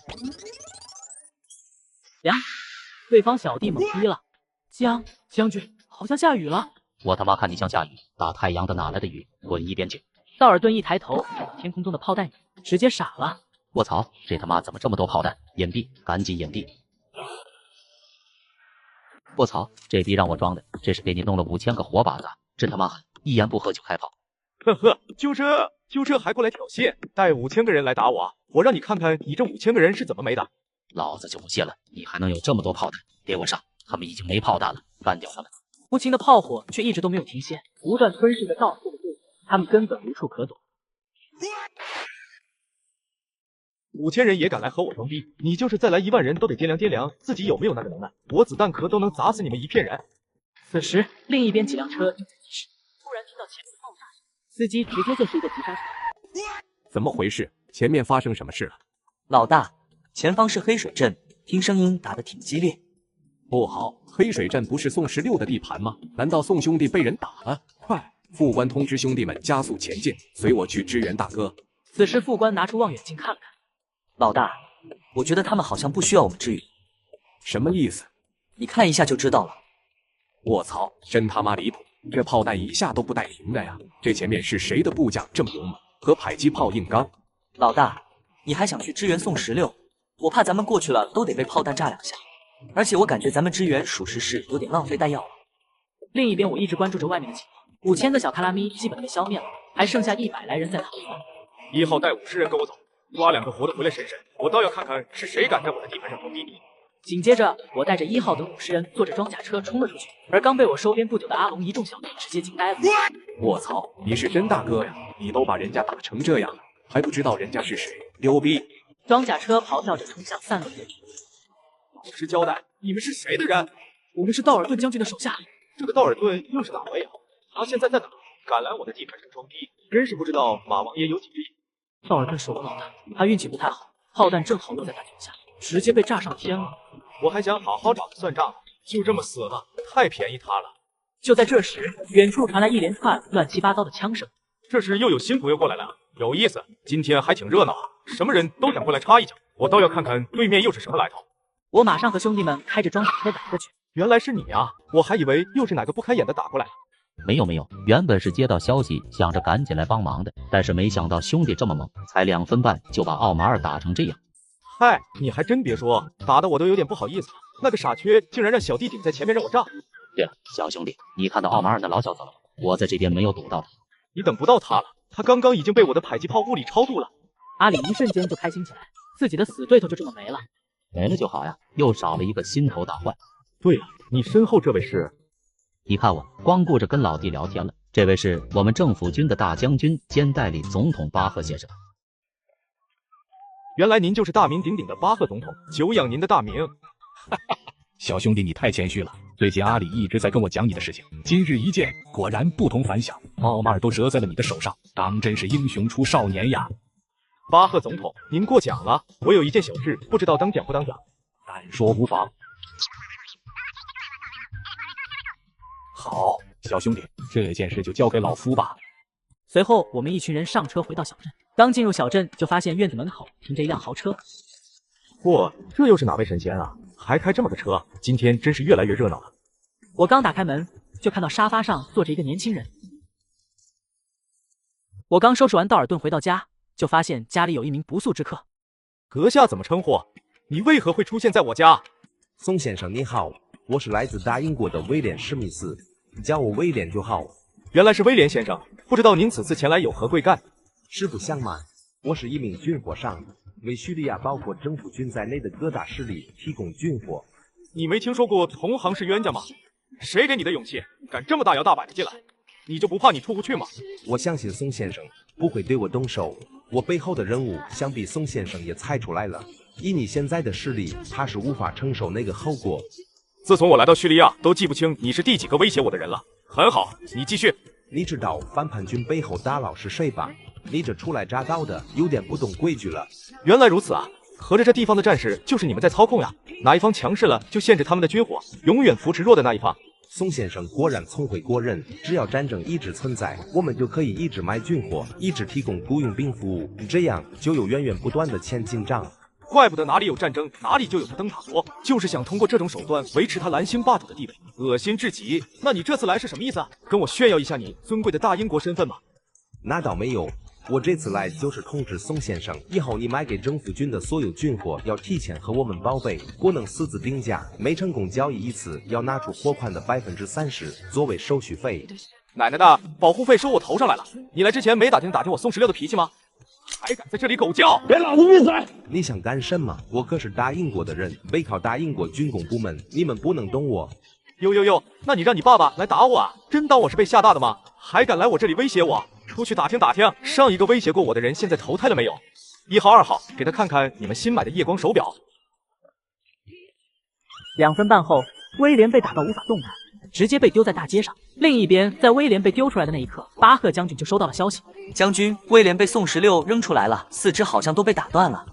S1: 对方小弟懵逼了。将军，好像下雨了。
S4: 我他妈看你像下雨，大太阳的哪来的雨？滚一边去！
S1: 道尔顿一抬头，看到天空中的炮弹雨，直接傻了。
S4: 我操，这他妈怎么这么多炮弹？隐蔽，赶紧隐蔽！我操，这逼让我装的，这是给你弄了5000个活靶子，真他妈狠！一言不合就开炮。
S5: 呵呵，就这还过来挑衅，带5000个人来打我，我让你看看你这5000个人是怎么没的。
S4: 老子就不信了，你还能有这么多炮弹？给我上！他们已经没炮弹了，干掉他们！
S1: 无情的炮火却一直都没有停歇，不断吞噬着到处的队伍，他们根本无处可躲。
S5: 5000人也敢来和我装逼，你就是再来1万人都得掂量自己有没有那个能耐，我子弹壳都能砸死你们一片人。
S1: 此时，另一边几辆车正在疾驶，突然听到前面爆炸声，司机直接就是一个急刹车。
S17: 怎么回事？前面发生什么事了？
S9: 老大，前方是黑水镇，听声音打得挺激烈。
S2: 不好，黑水镇不是宋16的地盘吗？难道宋兄弟被人打了？快，副官通知兄弟们加速前进，随我去支援大哥。
S1: 此时副官拿出望远镜看了看，
S9: 老大，我觉得他们好像不需要我们支援。
S2: 什么意思？
S9: 你看一下就知道了。
S2: 卧槽，真他妈离谱！这炮弹一下都不带停的呀！这前面是谁的部将这么勇猛？和迫击炮硬刚？
S9: 老大，你还想去支援宋16？我怕咱们过去了都得被炮弹炸2下，而且我感觉咱们支援属实是有点浪费弹药了。
S1: 另一边，我一直关注着外面的情况，5000个小卡拉咪基本被消灭了，还剩下100来人在逃窜。
S5: 1号带50人跟我走，抓2个活的回来审审，我倒要看看是谁敢在我的地盘上装逼你。
S1: 紧接着，我带着1号等50人坐着装甲车冲了出去，而刚被我收编不久的阿龙一众小弟直接惊呆了。
S2: 卧槽，你是真大哥呀！你都把人家打成这样了，还不知道人家是谁？牛逼！
S1: 装甲车咆哮着冲向散落人。
S5: 老实交代，你们是谁的人？
S1: 我们是道尔顿将军的手下。
S5: 这个道尔顿又是哪位啊？他现在在哪？敢来我的地盘上装逼，真是不知道马王爷有几只眼。
S1: 道尔顿是我老大，他运气不太好，炮弹正好落在大脚下，直接被炸上天了。
S5: 我还想好好找他算账，就这么死了，太便宜他了。
S1: 就在这时，远处传来一连串乱七八糟的枪声。
S5: 这是又有新朋友过来了，有意思，今天还挺热闹啊，什么人都想过来插一脚，我倒要看看对面又是什么来头。
S1: 我马上和兄弟们开着装甲车赶过去。
S5: 原来是你啊，我还以为又是哪个不开眼的打过来了。
S4: 没有，原本是接到消息想着赶紧来帮忙的，但是没想到兄弟这么猛，才2分半就把奥马尔打成这样。
S5: 嗨，你还真别说，打得我都有点不好意思了。那个傻缺竟然让小弟顶在前面让我炸。
S4: 对了，小兄弟，你看到奥马尔那老小子了？我在这边没有堵到他。
S5: 你等不到他了，他刚刚已经被我的迫击炮物理超度了。
S1: 阿里一瞬间就开心起来，自己的死对头就这么没了。
S4: 没了就好呀，又少了一个心头大患。
S5: 对了，你身后这位是？
S4: 你看我光顾着跟老弟聊天了，这位是我们政府军的大将军兼代理总统巴赫先生。
S5: 原来您就是大名鼎鼎的巴赫总统，久仰您的大名。
S2: 小兄弟，你太谦虚了。最近阿里一直在跟我讲你的事情，今日一见，果然不同凡响。奥马尔都折在了你的手上，当真是英雄出少年呀！
S5: 巴赫总统，您过奖了，我有一件小事，不知道当讲不当讲。
S2: 但说无妨。好，小兄弟，这件事就交给老夫吧。
S1: 随后，我们一群人上车回到小镇。刚进入小镇，就发现院子门口停着一辆豪车。
S5: 嚯，这又是哪位神仙啊？还开这么个车，今天真是越来越热闹了。
S1: 我刚打开门，就看到沙发上坐着一个年轻人。我刚收拾完道尔顿回到家，就发现家里有一名不速之客。
S5: 阁下怎么称呼？你为何会出现在我家？
S17: 宋先生你好，我是来自大英国的威廉·史密斯，叫我威廉就好。
S5: 原来是威廉先生，不知道您此次前来有何贵干？
S17: 实不相瞒，我是一名军火商，为叙利亚包括政府军在内的各大势力提供军火。
S5: 你没听说过同行是冤家吗？谁给你的勇气，敢这么大摇大摆的进来？你就不怕你出不去吗？
S17: 我相信宋先生不会对我动手，我背后的人物想必宋先生也猜出来了。以你现在的实力，怕是无法承受那个后果。
S5: 自从我来到叙利亚，都记不清你是第几个威胁我的人了。很好，你继续。
S17: 你知道反叛军背后大佬是谁吧？你这初来乍到的，有点不懂规矩了。
S5: 原来如此啊，合着这地方的战事就是你们在操控呀？哪一方强势了，就限制他们的军火，永远扶持弱的那一方。
S17: 宋先生果然聪慧过人，只要战争一直存在，我们就可以一直卖军火，一直提供雇佣兵服务，这样就有源源不断的钱进账。
S5: 怪不得哪里有战争，哪里就有他灯塔国，就是想通过这种手段维持他蓝星霸主的地位，恶心至极。那你这次来是什么意思？跟我炫耀一下你尊贵的大英国身份吗？
S17: 那倒没有，我这次来就是通知宋先生，以后你卖给政府军的所有军火要提前和我们报备，不能私自定价，每成功交易一次要拿出货款的30%作为手续费。
S5: 奶奶的，保护费收我头上来了！你来之前没打听我宋16的脾气吗？还敢在这里狗叫！
S17: 给老子闭嘴！你想干什么？我可是大英国的人，背靠大英国军工部门，你们不能动我。
S5: 哟，那你让你爸爸来打我啊？真当我是被吓大的吗？还敢来我这里威胁我？出去打听打听，上一个威胁过我的人现在投胎了没有？1号、2号，给他看看你们新买的夜光手表。
S1: 2分半后，威廉被打到无法动弹，直接被丢在大街上。另一边，在威廉被丢出来的那一刻，巴赫将军就收到了消息：
S9: 将军，威廉被宋16扔出来了，四肢好像都被打断了。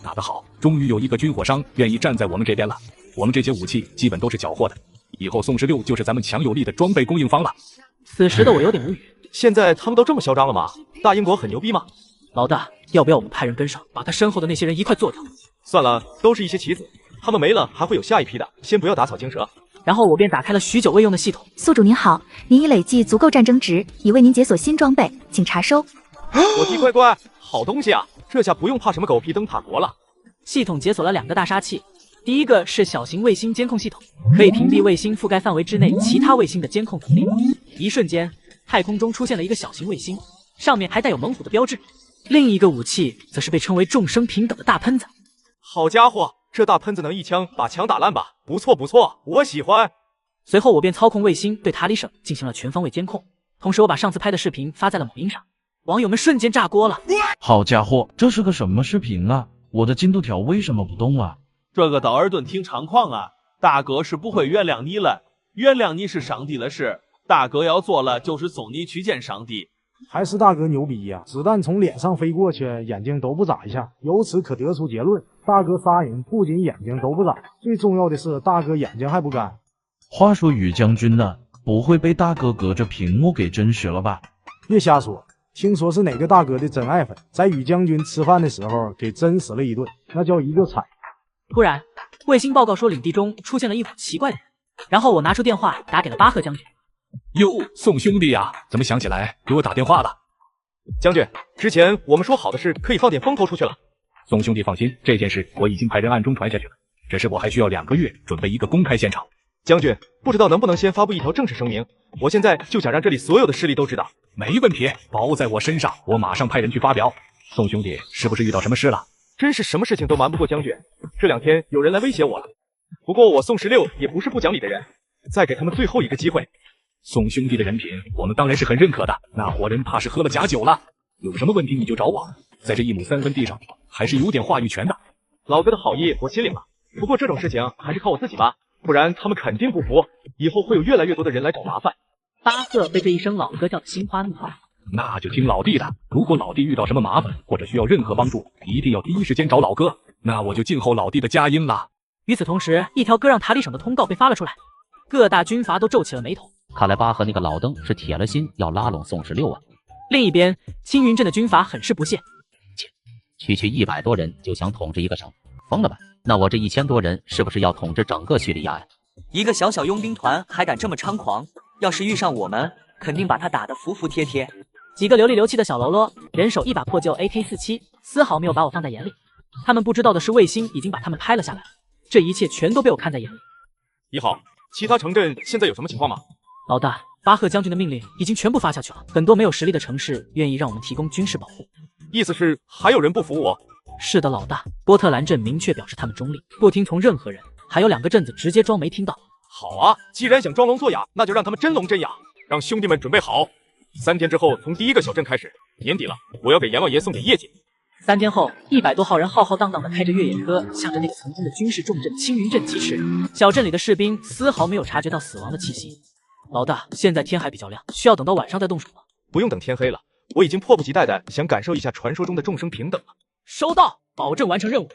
S2: 打得好，终于有一个军火商愿意站在我们这边了。我们这些武器基本都是缴获的，以后宋16就是咱们强有力的装备供应方了。
S1: 此时的我有点无语，
S5: 现在他们都这么嚣张了吗？大英国很牛逼吗？
S1: 老大，要不要我们派人跟上，把他身后的那些人一块做掉？
S5: 算了，都是一些棋子，他们没了还会有下一批的，先不要打草惊蛇。
S1: 然后我便打开了许久未用的系统。
S6: 宿主您好，您已累计足够战争值，已为您解锁新装备，请查收。
S5: 我的乖乖，好东西啊！这下不用怕什么狗屁灯塔国了。
S1: 系统解锁了2个大杀器，第一个是小型卫星监控系统，可以屏蔽卫星覆盖范围之内其他卫星的监控能力。一瞬间，太空中出现了一个小型卫星，上面还带有猛虎的标志。另一个武器则是被称为众生平等的大喷子。
S5: 好家伙，这大喷子能一枪把墙打烂吧？不错不错，我喜欢。
S1: 随后我便操控卫星对塔里省进行了全方位监控，同时我把上次拍的视频发在了某音上，网友们瞬间炸锅了。
S3: 好家伙，这是个什么视频啊？我的进度条为什么不动啊？
S16: 这个道尔顿挺猖狂啊！大哥是不会原谅你了，原谅你是上帝的事，大哥要做了就是送你去见上帝。
S13: 还是大哥牛逼呀！子弹从脸上飞过去，眼睛都不眨一下。由此可得出结论，大哥杀人不仅眼睛都不眨，最重要的是大哥眼睛还不干。
S3: 话说于将军呢，不会被大哥隔着屏幕给真实了吧？
S13: 别瞎说，听说是哪个大哥的真爱粉，在与将军吃饭的时候给真实了一顿，那叫一个惨。
S1: 突然，卫星报告说领地中出现了一股奇怪的人，然后我拿出电话打给了巴赫将军。
S2: 哟，宋兄弟呀，怎么想起来给我打电话了？
S5: 将军，之前我们说好的是可以放点风头出去了。
S2: 宋兄弟放心，这件事我已经派人暗中传下去了，只是我还需要2个月准备一个公开现场。
S5: 将军，不知道能不能先发布一条正式声明？我现在就想让这里所有的势力都知道。
S2: 没问题，包在我身上，我马上派人去发表。宋兄弟是不是遇到什么事了？
S5: 真是什么事情都瞒不过将军。这2天有人来威胁我了，不过我宋16也不是不讲理的人，再给他们最后一个机会。
S2: 宋兄弟的人品，我们当然是很认可的。那伙人怕是喝了假酒了，有什么问题你就找我。在这1亩3分地上，还是有点话语权的。
S5: 老哥的好意我心领了，不过这种事情还是靠我自己吧，不然他们肯定不服，以后会有越来越多的人来找麻烦。
S1: 巴赫被这一声老哥叫得心花怒放。
S2: 那就听老弟的，如果老弟遇到什么麻烦或者需要任何帮助，一定要第一时间找老哥，那我就静候老弟的佳音了。
S1: 与此同时，一条割让塔里省的通告被发了出来，各大军阀都皱起了眉头。
S4: 看来巴赫那个老登是铁了心要拉拢宋16啊。
S1: 另一边，青云镇的军阀很是不屑，
S4: 区100多人就想统治一个省，疯了吧？那我这1000多人是不是要统治整个叙利亚呀？
S9: 一个小小佣兵团还敢这么猖狂，要是遇上我们，肯定把他打得服服帖帖。
S1: 几个流里流气的小喽啰，人手一把破旧 AK47，丝毫没有把我放在眼里。他们不知道的是，卫星已经把他们拍了下来，这一切全都被我看在眼里。
S5: 你好，其他城镇现在有什么情况吗？
S1: 老大，巴赫将军的命令已经全部发下去了，很多没有实力的城市愿意让我们提供军事保护。
S5: 意思是还有人不服我？
S1: 是的，老大，波特兰镇明确表示他们中立，不听从任何人，还有2个镇子直接装没听到。
S5: 好啊，既然想装聋作哑，那就让他们真聋真哑，让兄弟们准备好。3天之后，从第1个小镇开始，年底了，我要给阎王爷送点业绩。
S1: 3天后，100多号人浩浩荡荡地开着越野车，向着那个曾经的军事重镇青云镇疾驰。小镇里的士兵丝毫没有察觉到死亡的气息。老大，现在天还比较亮，需要等到晚上再动手吗？
S5: 不用等天黑了，我已经迫不及待的想感受一下传说中的众生平等了。
S1: 收到，保证完成任务。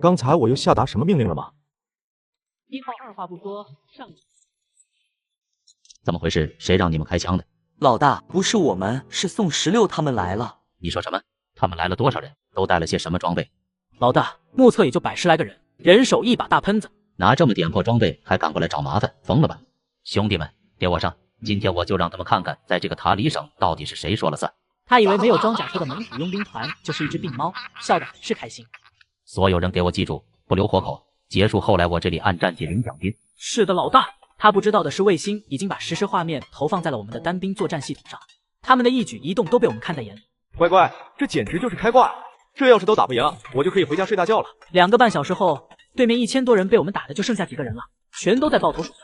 S5: 刚才我又下达什么命令了吗
S1: ？1号二话不说上。
S4: 怎么回事？谁让你们开枪的？
S9: 老大，不是我们，是宋16他们来了。
S4: 你说什么？他们来了多少人？都带了些什么装备？
S1: 老大，目测也就100、10来个人，人手一把大喷子，
S4: 拿这么点破装备还敢过来找麻烦，疯了吧？兄弟们，给我上！今天我就让他们看看，在这个塔里省到底是谁说了算。
S1: 他以为没有装甲车的猛虎佣兵团就是一只病猫，笑得很是开心。
S4: 所有人给我记住，不留活口，结束后来我这里按战绩领奖金。
S1: 是的，老大。他不知道的是，卫星已经把实时画面投放在了我们的单兵作战系统上，他们的一举一动都被我们看在眼里。
S5: 乖乖，这简直就是开挂！这要是都打不赢，我就可以回家睡大觉了。
S1: 2个半小时后，对面1000多人被我们打的就剩下几个人了，全都在抱头鼠窜。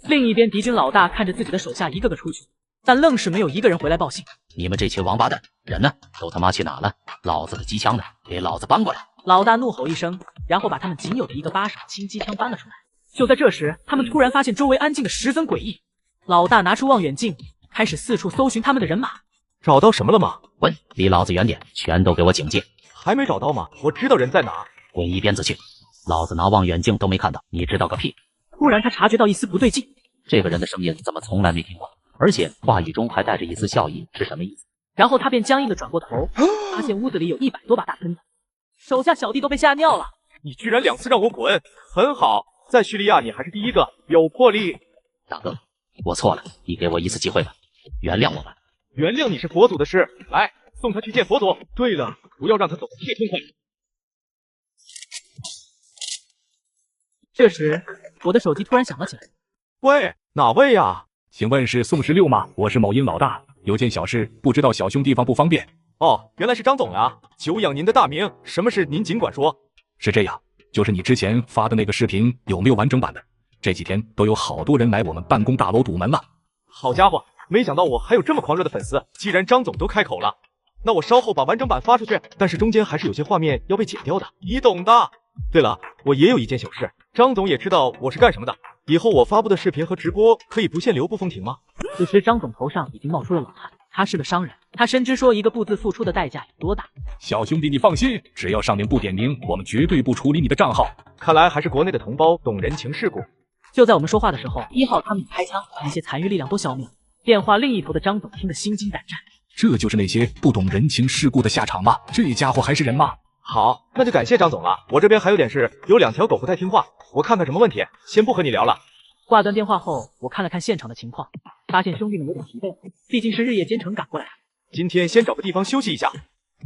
S1: 另一边，敌军老大看着自己的手下一个个出去，但愣是没有一个人回来报信。
S4: 你们这群王八蛋，人呢？都他妈去哪了？老子的机枪呢？给老子搬过来！
S1: 老大怒吼一声，然后把他们仅有的一个8手轻机枪搬了出来。就在这时，他们突然发现周围安静的十分诡异。老大拿出望远镜，开始四处搜寻他们的人马。
S5: 找到什么了吗？
S4: 滚，离老子远点！全都给我警戒！
S5: 还没找到吗？我知道人在哪。
S4: 滚一边子去！老子拿望远镜都没看到，你知道个屁！
S1: 突然他察觉到一丝不对劲，
S4: 这个人的声音怎么从来没听过？而且话语中还带着一丝笑意，是什么意思？
S1: 然后他便僵硬的转过头，发现屋子里有100多把大喷子，手下小弟都被吓尿了。
S5: 你居然2次让我滚，很好，在叙利亚你还是第一个，有魄力。
S4: 大哥，我错了，你给我一次机会吧，原谅我吧。
S5: 原谅你是佛祖的事，来，送他去见佛祖。对了，不要让他走得太痛快。
S1: 这时，我的手机突然响了起来。
S5: 喂，哪位呀？
S2: 请问是宋16吗？我是某音老大，有件小事，不知道小兄弟方不方便？
S5: 哦，原来是张总呀，久仰您的大名，什么事您尽管说。
S2: 是这样，就是你之前发的那个视频有没有完整版的？这几天都有好多人来我们办公大楼堵门了。
S5: 好家伙，没想到我还有这么狂热的粉丝。既然张总都开口了，那我稍后把完整版发出去，但是中间还是有些画面要被剪掉的，你懂的。对了，我也有一件小事，张总也知道我是干什么的，以后我发布的视频和直播可以不限流不封停吗？
S1: 此时张总头上已经冒出了冷汗，他是个商人，他深知说一个不字付出的代价有多大。
S2: 小兄弟你放心，只要上面不点名，我们绝对不处理你的账号。
S5: 看来还是国内的同胞懂人情世故。
S1: 就在我们说话的时候，1号他们已开枪把那些残余力量都消灭了。电话另一头的张总听得心惊胆战，
S2: 这就是那些不懂人情世故的下场吗？这家伙还是人吗？
S5: 好，那就感谢张总了。我这边还有点事，有2条狗不太听话，我看看什么问题，先不和你聊了。
S1: 挂断电话后，我看了看现场的情况，发现兄弟们有点疲惫，毕竟是日夜兼程赶过来的。
S5: 今天先找个地方休息一下，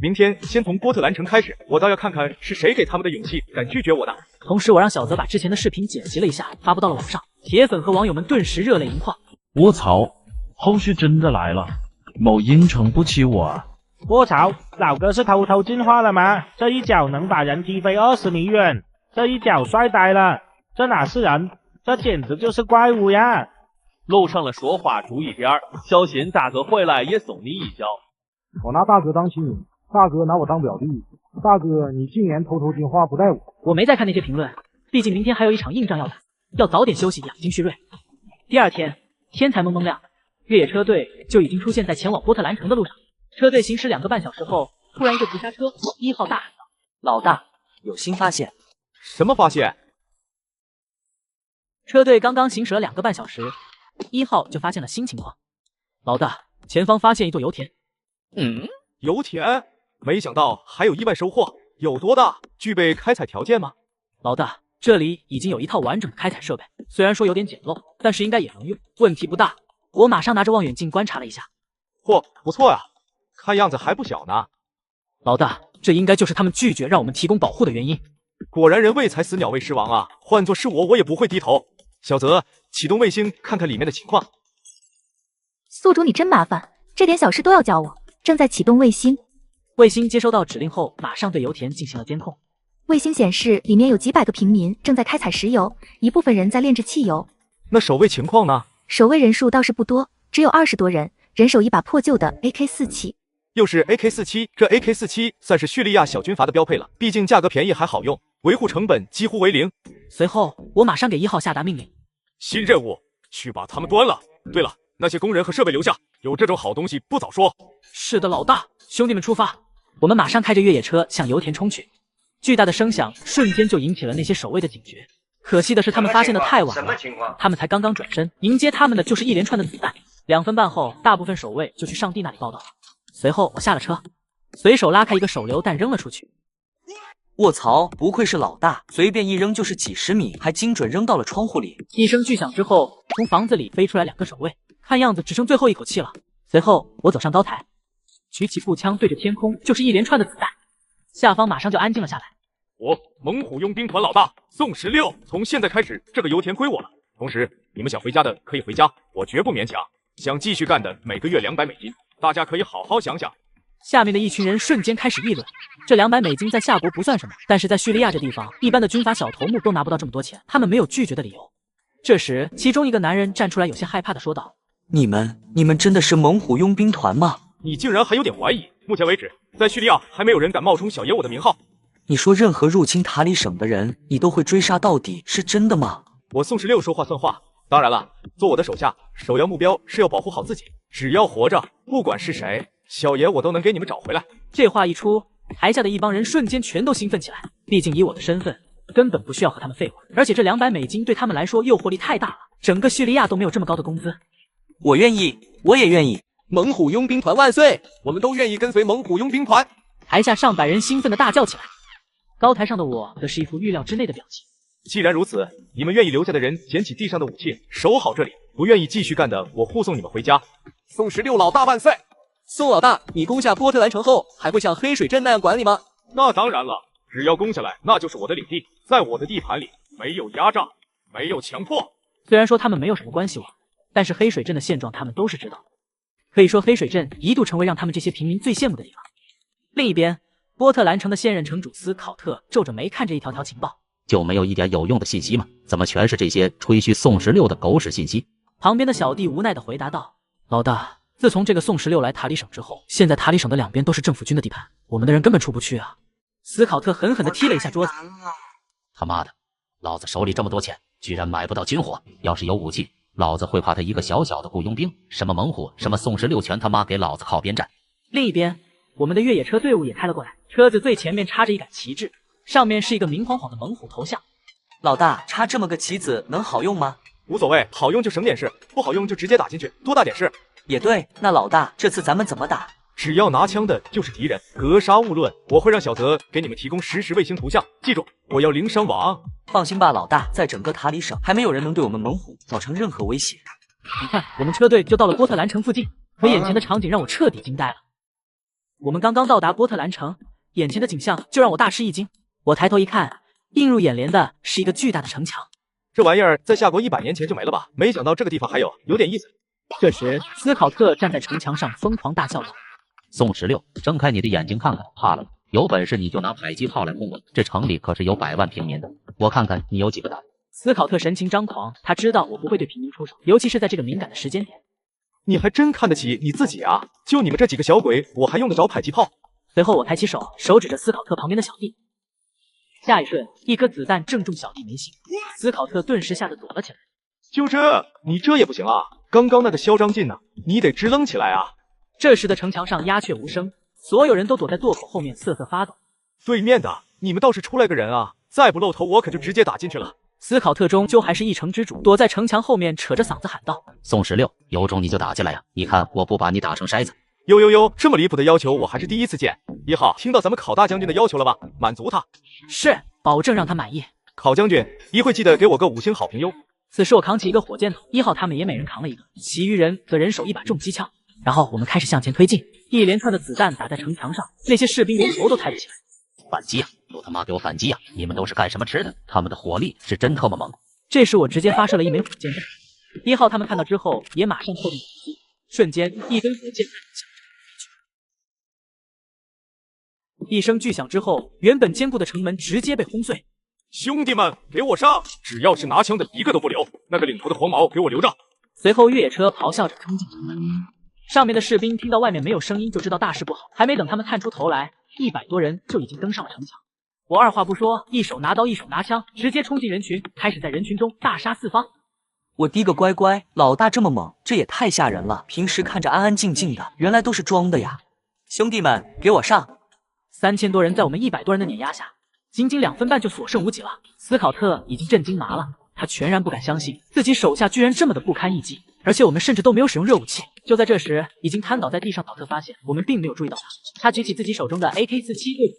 S5: 明天先从波特兰城开始，我倒要看看是谁给他们的勇气敢拒绝我的。
S1: 同时，我让小泽把之前的视频剪辑了一下，发布到了网上，铁粉和网友们顿时热泪盈眶。
S3: 我操，后续真的来了，某音撑不起我啊！
S14: 我操，老哥是偷偷进化了吗？这一脚能把人踢飞20米远，这一脚帅呆了，这哪是人，这简直就是怪物呀！
S16: 路上了说话注意点儿，小心大哥回来也送你一脚。
S13: 我拿大哥当亲人，大哥拿我当表弟，大哥你竟然偷偷进化不带我。
S1: 我没再看那些评论，毕竟明天还有一场硬仗要打，要早点休息养精蓄锐。第二天天才蒙蒙亮，越野车队就已经出现在前往波特兰城的路上。车队行驶2个半小时后，突然一个急刹车，1号大喊道：“
S9: 老大，有新发现！”
S5: 什么发现？
S1: 车队刚刚行驶了2个半小时，1号就发现了新情况。老大，前方发现一座油田。
S5: 油田？没想到还有意外收获，有多大？具备开采条件吗？
S1: 老大，这里已经有一套完整的开采设备，虽然说有点简陋，但是应该也能用，问题不大。我马上拿着望远镜观察了一下，
S5: 嚯，不错呀，看样子还不小呢。
S1: 老大，这应该就是他们拒绝让我们提供保护的原因。
S5: 果然人为财死，鸟为食亡啊！换作是我也不会低头。小泽，启动卫星看看里面的情况。
S6: 宿主你真麻烦，这点小事都要教我。正在启动卫星。
S1: 卫星接收到指令后，马上对油田进行了监控。
S6: 卫星显示里面有几百个平民正在开采石油，一部分人在炼制汽油。
S5: 那守卫情况呢？
S6: 守卫人数倒是不多，只有20多人，人手一把破旧的 AK-47。
S5: 又是 AK-47，这 AK-47算是叙利亚小军阀的标配了，毕竟价格便宜还好用，维护成本几乎为零。
S1: 随后，我马上给1号下达命令：
S5: 新任务，去把他们端了。对了，那些工人和设备留下，有这种好东西不早说。
S1: 是的，老大，兄弟们出发！我们马上开着越野车向油田冲去。巨大的声响瞬间就引起了那些守卫的警觉。可惜的是，他们发现的太晚了，他们才刚刚转身，迎接他们的就是一连串的子弹。2分半后，大部分守卫就去上帝那里报道了。随后我下了车，随手拉开一个手榴弹扔了出去。
S9: 卧槽，不愧是老大，随便一扔就是几10米，还精准扔到了窗户里。
S1: 一声巨响之后，从房子里飞出来2个守卫，看样子只剩最后一口气了。随后我走上高台，举起步枪对着天空就是一连串的子弹，下方马上就安静了下来。
S5: 我猛虎佣兵团老大宋16，从现在开始这个油田归我了。同时你们想回家的可以回家，我绝不勉强。想继续干的每个月200美金，大家可以好好想想。
S1: 下面的一群人瞬间开始议论，这200美金在夏国不算什么，但是在叙利亚这地方，一般的军阀小头目都拿不到这么多钱，他们没有拒绝的理由。这时，其中一个男人站出来，有些害怕的说道：“
S9: 你们真的是猛虎佣兵团吗？
S5: 你竟然还有点怀疑？目前为止，在叙利亚还没有人敢冒充小爷我的名号。
S9: 你说任何入侵塔里省的人，你都会追杀到底，是真的吗？”
S5: 我宋16说话算话。当然了，做我的手下，首要目标是要保护好自己。只要活着，不管是谁，小爷我都能给你们找回来。
S1: 这话一出，台下的一帮人瞬间全都兴奋起来。毕竟以我的身份，根本不需要和他们废话。而且这$200对他们来说诱惑力太大了，整个叙利亚都没有这么高的工资。
S9: 我愿意，我也愿意。
S5: 猛虎佣兵团万岁！我们都愿意跟随猛虎佣兵团。
S1: 台下上百人兴奋地大叫起来。高台上的我则是一副预料之内的表情。
S5: 既然如此，你们愿意留下的人捡起地上的武器，守好这里；不愿意继续干的，我护送你们回家。
S18: 宋16老大万岁！宋老大，你攻下波特兰城后，还会像黑水镇那样管理吗？
S5: 那当然了，只要攻下来，那就是我的领地，在我的地盘里，没有压榨，没有强迫。
S1: 虽然说他们没有什么关系我，但是黑水镇的现状他们都是知道的。可以说黑水镇一度成为让他们这些平民最羡慕的地方。另一边，波特兰城的现任城主斯考特皱着眉看着一条条情报。
S4: 就没有一点有用的信息吗？怎么全是这些吹嘘宋16的狗屎信息？
S1: 旁边的小弟无奈地回答道：“老大，自从这个宋16来塔里省之后，现在塔里省的两边都是政府军的地盘，我们的人根本出不去啊。”斯考特狠狠地踢了一下桌子。
S4: 他妈的，老子手里这么多钱，居然买不到军火。要是有武器，老子会怕他一个小小的雇佣兵，什么猛虎，什么宋16，全他妈给老子靠边站。
S1: 另一边，我们的越野车队伍也开了过来，车子最前面插着一杆旗帜。上面是一个明晃晃的猛虎头像。
S9: 老大，插这么个旗子能好用吗？
S5: 无所谓，好用就省点事，不好用就直接打进去，多大点事。
S9: 也对，那老大，这次咱们怎么打？
S5: 只要拿枪的就是敌人，格杀勿论。我会让小泽给你们提供实时卫星图像，记住，我要零伤亡。
S9: 放心吧，老大，在整个塔里省还没有人能对我们猛虎造成任何威胁。
S1: 很快，我们车队就到了波特兰城附近，可眼前的场景让我彻底惊呆了。我们刚刚到达波特兰城，眼前的景象就让我大吃一惊。我抬头一看，映入眼帘的是一个巨大的城墙。
S5: 这玩意儿在夏国100年前就没了吧？没想到这个地方还有点意思。
S1: 这时，斯考特站在城墙上疯狂大叫道：“
S4: 宋16，睁开你的眼睛看看，怕了吗？有本事你就拿迫击炮来轰我！这城里可是有100万平民的，我看看你有几个胆。”
S1: 斯考特神情张狂，他知道我不会对平民出手，尤其是在这个敏感的时间点。
S5: 你还真看得起你自己啊！就你们这几个小鬼，我还用得着迫击炮？
S1: 随后我抬起手，手指着斯考特旁边的小弟。下一瞬，一颗子弹正中小弟眉心，斯考特顿时吓得躲了起来。
S5: 就这，你这也不行啊！刚刚那个嚣张劲呢，你得支棱起来啊！
S1: 这时的城墙上鸦雀无声，所有人都躲在垛口后面瑟瑟发抖。
S5: 对面的，你们倒是出来个人啊！再不露头，我可就直接打进去了。
S1: 斯考特终究还是一城之主，躲在城墙后面扯着嗓子喊道：“
S4: 宋16，有种你就打进来呀！你看我不把你打成筛子！”
S5: 呦，这么离谱的要求我还是第一次见。1号，听到咱们考大将军的要求了吧？满足他。
S1: 是，保证让他满意。
S5: 考将军，一会记得给我个5星好评哟。
S1: 此时我扛起一个火箭筒，1号他们也每人扛了一个，其余人则人手一把重机枪。然后我们开始向前推进，一连串的子弹打在城墙上，那些士兵连头都抬不起来。
S4: 反击啊！都他妈给我反击啊！你们都是干什么吃的？他们的火力是真特么猛。
S1: 这时我直接发射了一枚火箭弹，1号他们看到之后也马上扣动扳机，瞬间一根火箭弹一声巨响之后，原本坚固的城门直接被轰碎。
S5: 兄弟们，给我上！只要是拿枪的，一个都不留。那个领头的黄毛，给我留着。
S1: 随后越野车咆哮着冲进城门，上面的士兵听到外面没有声音，就知道大事不好。还没等他们探出头来，100多人就已经登上了城墙。我二话不说，一手拿刀，一手拿枪，直接冲进人群，开始在人群中大杀四方。
S9: 我滴个乖乖，老大这么猛，这也太吓人了。平时看着安安静静的，原来都是装的呀！兄弟们，给我上！3000多人在我们100多人的碾压下，仅仅2分半就所剩无几了。斯考特已经震惊麻了，他全然不敢相信自己手下居然这么的不堪一击，而且我们甚至都没有使用热武器。就在这时，已经瘫倒在地上，考特发现我们并没有注意到他，他举起自己手中的 AK-47对。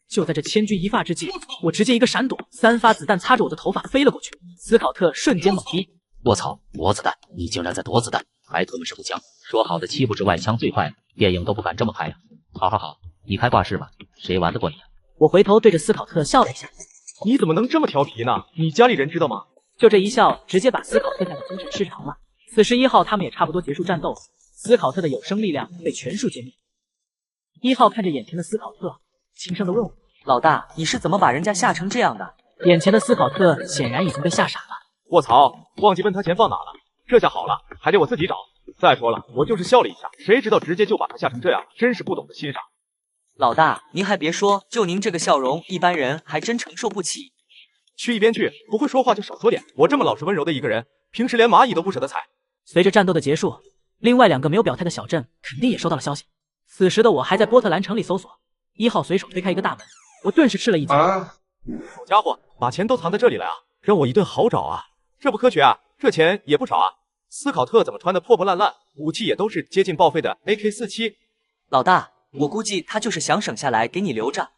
S9: 就在这千钧一发之际，我直接一个闪躲，3发子弹擦着我的头发飞了过去。斯考特瞬间懵逼，
S4: 我操，躲子弹！你竟然在躲子弹，还他妈是步枪！说好的7步之外枪最快，电影都不敢这么拍呀！好，你开挂式吧，谁玩得过你啊？
S1: 我回头对着斯考特笑了一下，
S5: 你怎么能这么调皮呢？你家里人知道吗？
S1: 就这一笑，直接把斯考特吓得精神失常了。此时1号他们也差不多结束战斗，斯考特的有生力量被全数歼灭。1号看着眼前的斯考特，轻声的问我：“
S9: 老大，你是怎么把人家吓成这样的？”
S1: 眼前的斯考特显然已经被吓傻了。
S5: 卧槽，忘记问他钱放哪了，这下好了，还得我自己找。再说了，我就是笑了一下，谁知道直接就把他吓成这样，真是不懂得欣赏。
S9: 老大，您还别说，就您这个笑容，一般人还真承受不起。
S5: 去一边去，不会说话就少说点。我这么老实温柔的一个人，平时连蚂蚁都不舍得踩。
S1: 随着战斗的结束，另外2个没有表态的小镇肯定也收到了消息。此时的我还在波特兰城里搜索，1号随手推开一个大门，我顿时吃了一惊。
S5: 好家伙，把钱都藏在这里了呀，让我一顿好找啊！这不科学啊，这钱也不少啊。斯考特怎么穿的破破烂烂，武器也都是接近报废的 AK47。
S9: 老大，我估计他就是想省下来给你留着。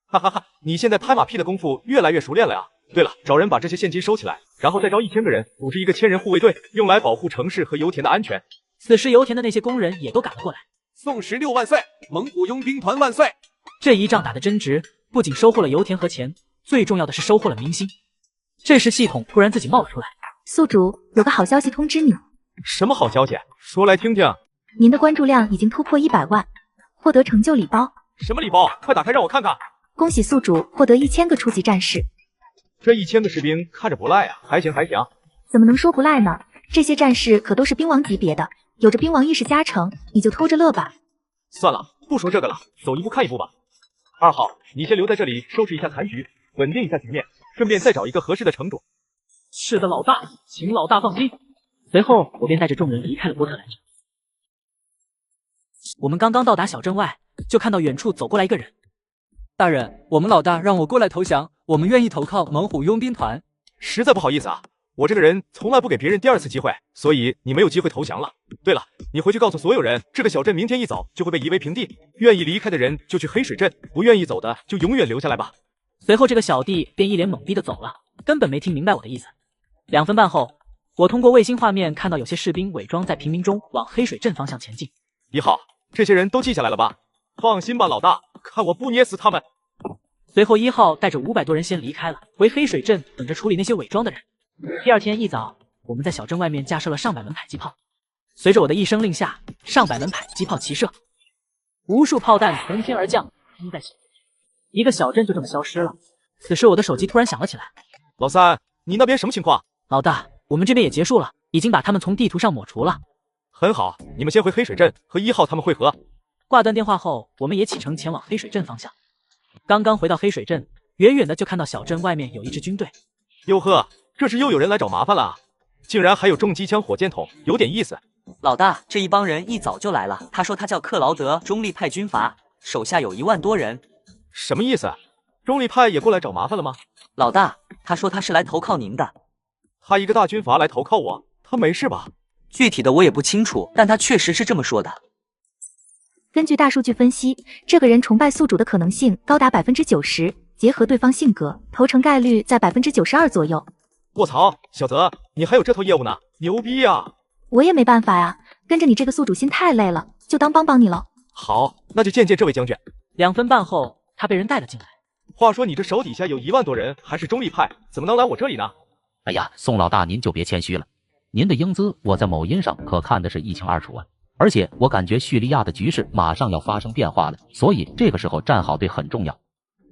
S5: 哈哈哈，你现在拍马屁的功夫越来越熟练了呀。对了，找人把这些现金收起来，然后再招1000个人，组织一个1000人护卫队，用来保护城市和油田的安全。
S1: 此时油田的那些工人也都赶了过来。
S18: 宋16万岁，猛虎佣兵团万岁！
S1: 这一仗打得真值，不仅收获了油田和钱，最重要的是收获了民心。这时系统突然自己冒了出来，
S6: 宿主有个好消息通知你。
S5: 什么好消息？说来听听。
S6: 您的关注量已经突破100万，获得成就礼包。
S5: 什么礼包？快打开让我看看。
S6: 恭喜宿主获得1000个初级战士。
S5: 这1000个士兵看着不赖啊，还行还行。
S6: 怎么能说不赖呢？这些战士可都是兵王级别的，有着兵王意识加成，你就偷着乐吧。
S5: 算了，不说这个了，走一步看一步吧。2号，你先留在这里收拾一下残局，稳定一下局面，顺便再找一个合适的城主。
S1: 是的，老大，请老大放心。随后我便带着众人离开了波特兰城。我们刚刚到达小镇外，就看到远处走过来一个人。
S9: 大人，我们老大让我过来投降，我们愿意投靠猛虎佣兵团。
S5: 实在不好意思啊，我这个人从来不给别人第2次机会，所以你没有机会投降了。对了，你回去告诉所有人，这个小镇明天一早就会被夷为平地，愿意离开的人就去黑水镇，不愿意走的就永远留下来吧。
S1: 随后这个小弟便一脸懵逼的走了，根本没听明白我的意思。2分半后，我通过卫星画面看到有些士兵伪装在平民中往黑水镇方向前进。
S5: 1号，这些人都记下来了吧？放心吧，老大，看我不捏死他们。
S1: 随后1号带着500多人先离开了，回黑水镇等着处理那些伪装的人。第2天一早，我们在小镇外面架设了上百门迫击炮，随着我的一声令下，上百门迫击炮齐射，无数炮弹从天而降，击在小镇，一个小镇就这么消失了。此时我的手机突然响了起来。
S5: 老三，你那边什么情况？
S1: 老大，我们这边也结束了，已经把他们从地图上抹除了。
S5: 很好，你们先回黑水镇和1号他们会合。
S1: 挂断电话后，我们也启程前往黑水镇方向。刚刚回到黑水镇，远远的就看到小镇外面有一支军队。
S5: 哟呵，这是又有人来找麻烦了啊！竟然还有重机枪、火箭筒，有点意思。
S9: 老大，这一帮人一早就来了。他说他叫克劳德，中立派军阀，手下有1万多人。
S5: 什么意思？中立派也过来找麻烦了吗？
S9: 老大，他说他是来投靠您的。
S5: 他一个大军阀来投靠我，他没事吧？
S9: 具体的我也不清楚，但他确实是这么说的。
S6: 根据大数据分析，这个人崇拜宿主的可能性高达90%，结合对方性格，投诚概率在92%左右。
S5: 卧槽，小泽，你还有这头业务呢，牛逼呀！
S6: 我也没办法呀，跟着你这个宿主心太累了，就当帮你了。
S5: 好，那就见见这位将军。
S1: 2分半后，他被人带了进来。
S5: 话说你这手底下有1万多人，还是中立派，怎么能来我这里呢？
S4: 哎呀，宋老大您就别谦虚了，您的英姿我在某音上可看的是一清二楚啊。而且我感觉叙利亚的局势马上要发生变化了，所以这个时候站好队很重要。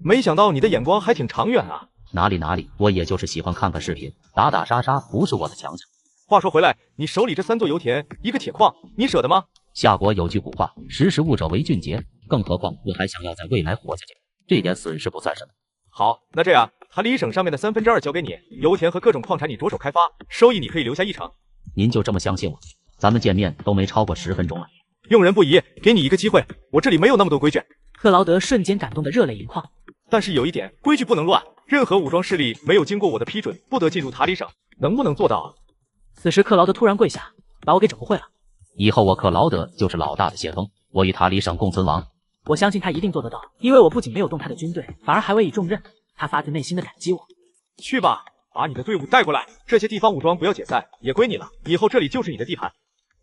S5: 没想到你的眼光还挺长远啊！
S4: 哪里，我也就是喜欢看看视频，打打杀杀不是我的强项。
S5: 话说回来，你手里这3座油田，一个铁矿，你舍得吗？
S4: 夏国有句古话，识时务者为俊杰，更何况我还想要在未来活下去，这点损失不算什么。
S5: 好，那这样，塔里省上面的2/3交给你，油田和各种矿产你着手开发，收益你可以留下1成。
S4: 您就这么相信我？咱们见面都没超过10分钟了。
S5: 用人不疑，给你一个机会，我这里没有那么多规矩。
S1: 克劳德瞬间感动得热泪盈眶。
S5: 但是有一点，规矩不能乱，任何武装势力没有经过我的批准，不得进入塔里省，能不能做到啊？
S1: 此时克劳德突然跪下，把我给整不会了。
S4: 以后我克劳德就是老大的谢风，我与塔里省共存亡。
S1: 我相信他一定做得到，因为我不仅没有动他的军队，反而还委以重任，他发自内心的感激我。
S5: 去吧，把你的队伍带过来，这些地方武装不要解散，也归你了，以后这里就是你的地盘。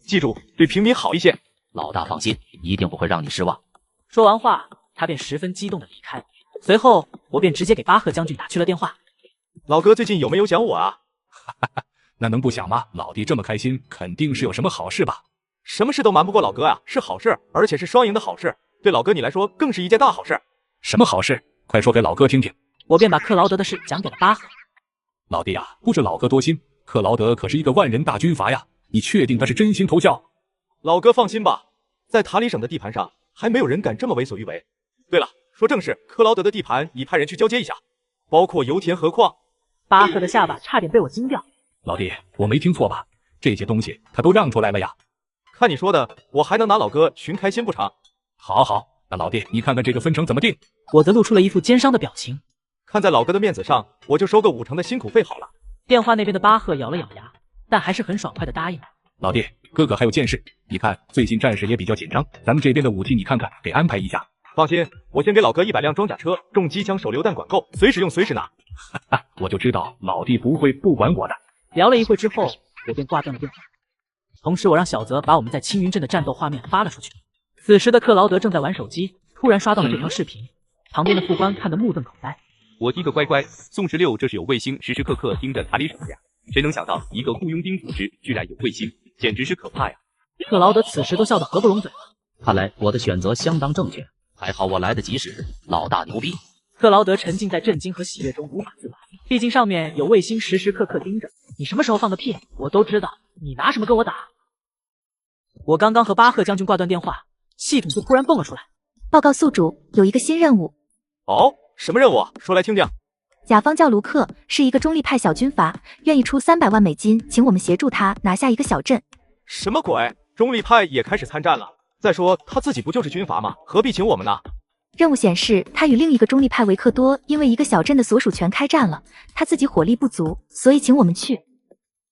S5: 记住，对平民好一些。
S4: 老大放心，一定不会让你失望。
S1: 说完话，他便十分激动的离开。随后，我便直接给巴赫将军打去了电话。
S5: 老哥最近有没有想我啊？
S2: 哈哈，那能不想吗？老弟这么开心，肯定是有什么好事吧？
S5: 什么事都瞒不过老哥啊，是好事，而且是双赢的好事，对老哥你来说更是一件大好事。
S2: 什么好事？快说给老哥听听。
S1: 我便把克劳德的事讲给了巴赫。
S2: 老弟啊，不知老哥多心，克劳德可是一个万人大军阀呀，你确定他是真心投效？
S5: 老哥放心吧，在塔里省的地盘上，还没有人敢这么为所欲为。对了，说正事，克劳德的地盘已派人去交接一下，包括油田和矿。
S1: 巴赫的下巴差点被我惊掉。
S2: 老弟，我没听错吧？这些东西他都让出来了呀？
S5: 看你说的，我还能拿老哥寻开心不成？
S2: 好好，那老弟，你看看这个分成怎么定？
S1: 我则露出了一副奸商的表情。
S5: 看在老哥的面子上，我就收个5成的辛苦费好了。
S1: 电话那边的巴赫咬了咬牙，但还是很爽快的答应了。
S2: 老弟，哥哥还有件事，你看最近战事也比较紧张，咱们这边的武器你看看，给安排一下。
S5: 放心，我先给老哥100辆装甲车，重机枪、手榴弹管够，随时用随时拿。
S2: 我就知道老弟不会不管我的。
S1: 聊了一会之后，我便挂断了电话。同时，我让小泽把我们在青云镇的战斗画面发了出去。此时的克劳德正在玩手机，突然刷到了这条视频，旁边的副官看得目瞪口呆。
S19: 我的个乖乖，宋16这是有卫星时时刻刻盯着塔里什么呀？谁能想到一个雇佣兵组织居然有卫星，简直是可怕呀！
S1: 克劳德此时都笑得合不拢嘴了。
S4: 看来我的选择相当正确，还好我来得及时，老大牛逼！
S1: 克劳德沉浸在震惊和喜悦中无法自拔，毕竟上面有卫星时时刻刻盯着。你什么时候放个屁，我都知道，你拿什么跟我打？我刚刚和巴赫将军挂断电话，系统就突然蹦了出来。
S6: 报告宿主，有一个新任务。
S5: 哦，什么任务？说来听听。
S6: 甲方叫卢克，是一个中立派小军阀，愿意出300万美金，请我们协助他拿下一个小镇。
S5: 什么鬼？中立派也开始参战了？再说他自己不就是军阀吗？何必请我们呢？
S6: 任务显示，他与另一个中立派维克多因为一个小镇的所属权开战了，他自己火力不足，所以请我们去。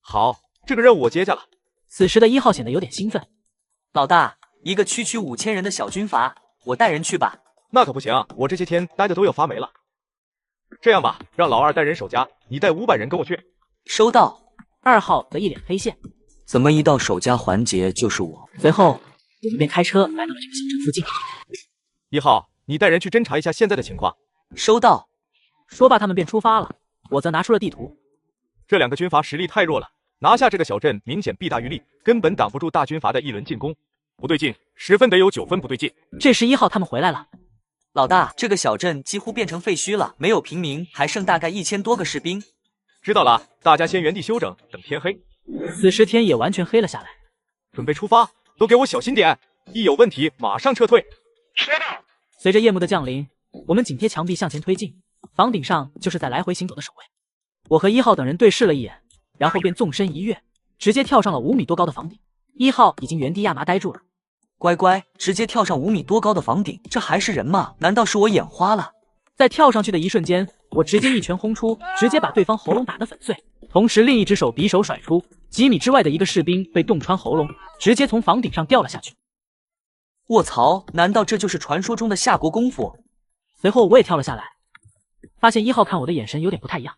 S5: 好，这个任务我接下了。
S1: 此时的1号显得有点兴奋。
S9: 老大，一个区5000人的小军阀，我带人去吧。
S5: 那可不行，我这些天待的都要发霉了。这样吧，让老二带人守家，你带500人跟我去。
S9: 收到。
S1: 2号则一脸黑线。
S9: 怎么一到守家环节就是我？
S1: 随后，我们便开车来到了这个小镇附近。
S5: 1号，你带人去侦查一下现在的情况。
S9: 收到。
S1: 说罢，他们便出发了。我则拿出了地图。
S5: 这2个军阀实力太弱了，拿下这个小镇明显弊大于利，根本挡不住大军阀的一轮进攻。不对劲，10分得有9分不对劲。
S1: 这时1号他们回来了。
S9: 老大，这个小镇几乎变成废墟了，没有平民，还剩大概1000多个士兵。
S5: 知道了，大家先原地休整，等天黑。
S1: 此时天也完全黑了下来。
S5: 准备出发，都给我小心点，一有问题马上撤退。
S1: 随着夜幕的降临，我们紧贴墙壁向前推进，房顶上就是在来回行走的守卫。我和1号等人对视了一眼，然后便纵身一跃，直接跳上了5米多高的房顶。1号已经原地亚麻呆住了。
S9: 乖乖，直接跳上5米多高的房顶，这还是人吗？难道是我眼花了？
S1: 在跳上去的一瞬间，我直接一拳轰出，直接把对方喉咙打得粉碎，同时另一只手匕首甩出，几米之外的一个士兵被洞穿喉咙，直接从房顶上掉了下去。
S9: 卧槽，难道这就是传说中的夏国功夫？
S1: 随后我也跳了下来，发现1号看我的眼神有点不太一样。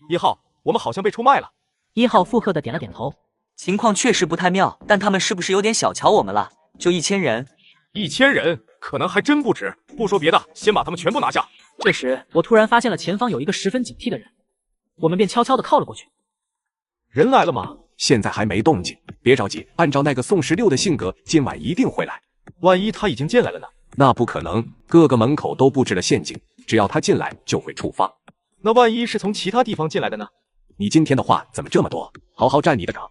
S5: 1号，我们好像被出卖了。
S1: 1号附和的点了点头。
S9: 情况确实不太妙，但他们是不是有点小瞧我们了？就1000人
S5: ，1000人可能还真不止。不说别的，先把他们全部拿下。
S1: 这时，我突然发现了前方有一个十分警惕的人，我们便悄悄地靠了过去。
S5: 人来了吗？
S20: 现在还没动静，别着急，按照那个宋16的性格，今晚一定会来。
S5: 万一他已经进来了呢？
S20: 那不可能，各个门口都布置了陷阱，只要他进来就会触发。
S5: 那万一是从其他地方进来的呢？
S20: 你今天的话怎么这么多？好好站你的岗。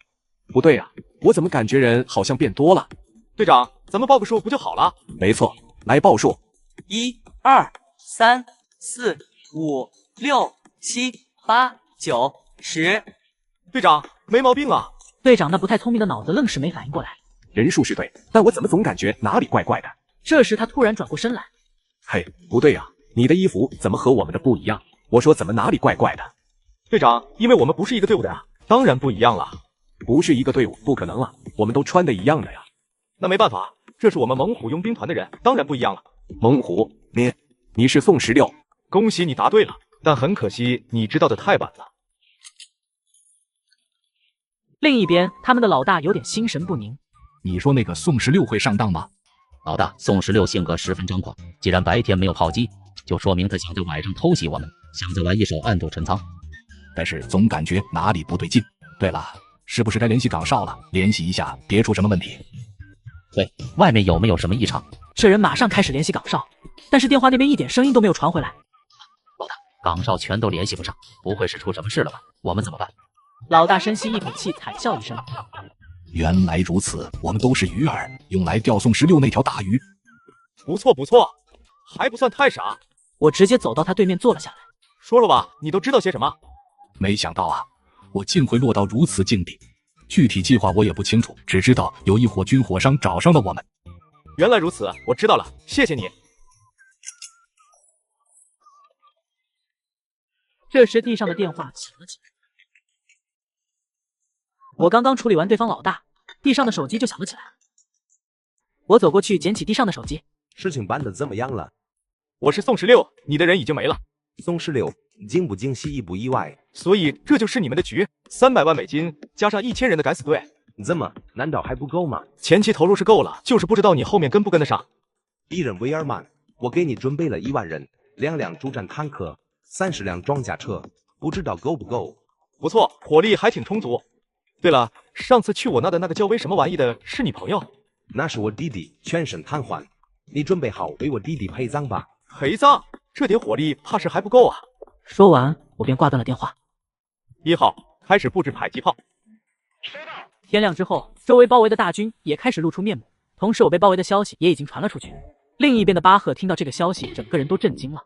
S20: 不对啊，我怎么感觉人好像变多了？
S5: 队长，咱们报个数不就好了？
S20: 没错，来报数。
S9: 1、2、3、4、5、6、7、8、9、10。
S5: 队长，没毛病啊！
S1: 队长那不太聪明的脑子愣是没反应过来。
S20: 人数是对，但我怎么总感觉哪里怪怪的？
S1: 这时他突然转过身来。
S20: 嘿，不对啊，你的衣服怎么和我们的不一样？我说怎么哪里怪怪的？
S5: 队长，因为我们不是一个队伍的呀，当然不一样了。
S20: 不是一个队伍，不可能啊，我们都穿的一样的呀。
S5: 那没办法，这是我们猛虎佣兵团的人，当然不一样了。
S20: 猛虎，你是宋16？
S5: 恭喜你答对了，但很可惜你知道的太晚了。
S1: 另一边，他们的老大有点心神不宁。
S2: 你说那个宋16会上当吗？
S4: 老大，宋16性格十分张狂，既然白天没有炮击，就说明他想在晚上偷袭我们，想再玩一手暗度陈仓。
S2: 但是总感觉哪里不对劲。对了，是不是该联系岗哨了？联系一下，别出什么问题。
S4: 对，外面有没有什么异常？
S1: 这人马上开始联系岗哨，但是电话那边一点声音都没有传回来。
S4: 老大，岗哨全都联系不上，不会是出什么事了吧？我们怎么办？
S1: 老大深吸一口气，惨笑一声。
S2: 原来如此，我们都是鱼饵，用来钓宋16那条大鱼。
S5: 不错不错，还不算太傻。
S1: 我直接走到他对面坐了下来。
S5: 说了吧，你都知道些什么？
S2: 没想到啊，我竟会落到如此境地。具体计划我也不清楚，只知道有一伙军火商找上了我们。
S5: 原来如此，我知道了，谢谢你。
S1: 这时地上的电话响了起来，我刚刚处理完对方老大，地上的手机就响了起来。我走过去捡起地上的手机。
S17: 事情办得怎么样了？
S5: 我是宋16，你的人已经没了。
S17: 宋16，惊不惊喜，意不意外？
S5: 所以这就是你们的局，300万美金加上1000人的敢死队。
S17: 怎么？难道还不够吗？
S5: 前期投入是够了，就是不知道你后面跟不跟得上。
S17: 敌人威尔曼，我给你准备了1万人，2辆主战坦克，30辆装甲车，不知道够不够？
S5: 不错，火力还挺充足。对了，上次去我那的那个叫威什么玩意的是你朋友？
S17: 那是我弟弟，全身瘫痪。你准备好为我弟弟陪葬吧。
S5: 陪葬？这点火力怕是还不够啊。
S1: 说完，我便挂断了电话。
S5: 1号，开始布置迫击炮。
S1: 天亮之后，周围包围的大军也开始露出面目，同时我被包围的消息也已经传了出去。另一边的巴赫听到这个消息，整个人都震惊了。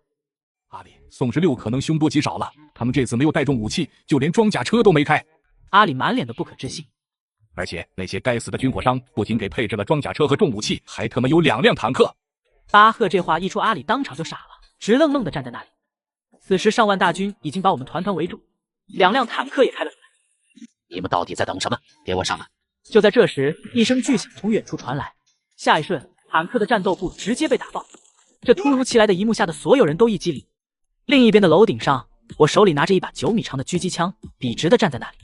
S2: 阿里，宋16可能凶多吉少了，他们这次没有带重武器，就连装甲车都没开。
S1: 阿里满脸的不可置信。
S2: 而且那些该死的军火商不仅给配置了装甲车和重武器，还他妈有2辆坦克。
S1: 巴赫这话一出，阿里当场就傻了，直愣愣地站在那里。此时上万大军已经把我们团团围住，2辆坦克也开了出来。
S4: 你们到底在等什么？给我上来！
S1: 就在这时，一声巨响从远处传来，下一瞬，坦克的战斗部直接被打爆。这突如其来的一幕吓得所有人都一激灵。另一边的楼顶上，我手里拿着一把9米长的狙击枪，笔直地站在那里。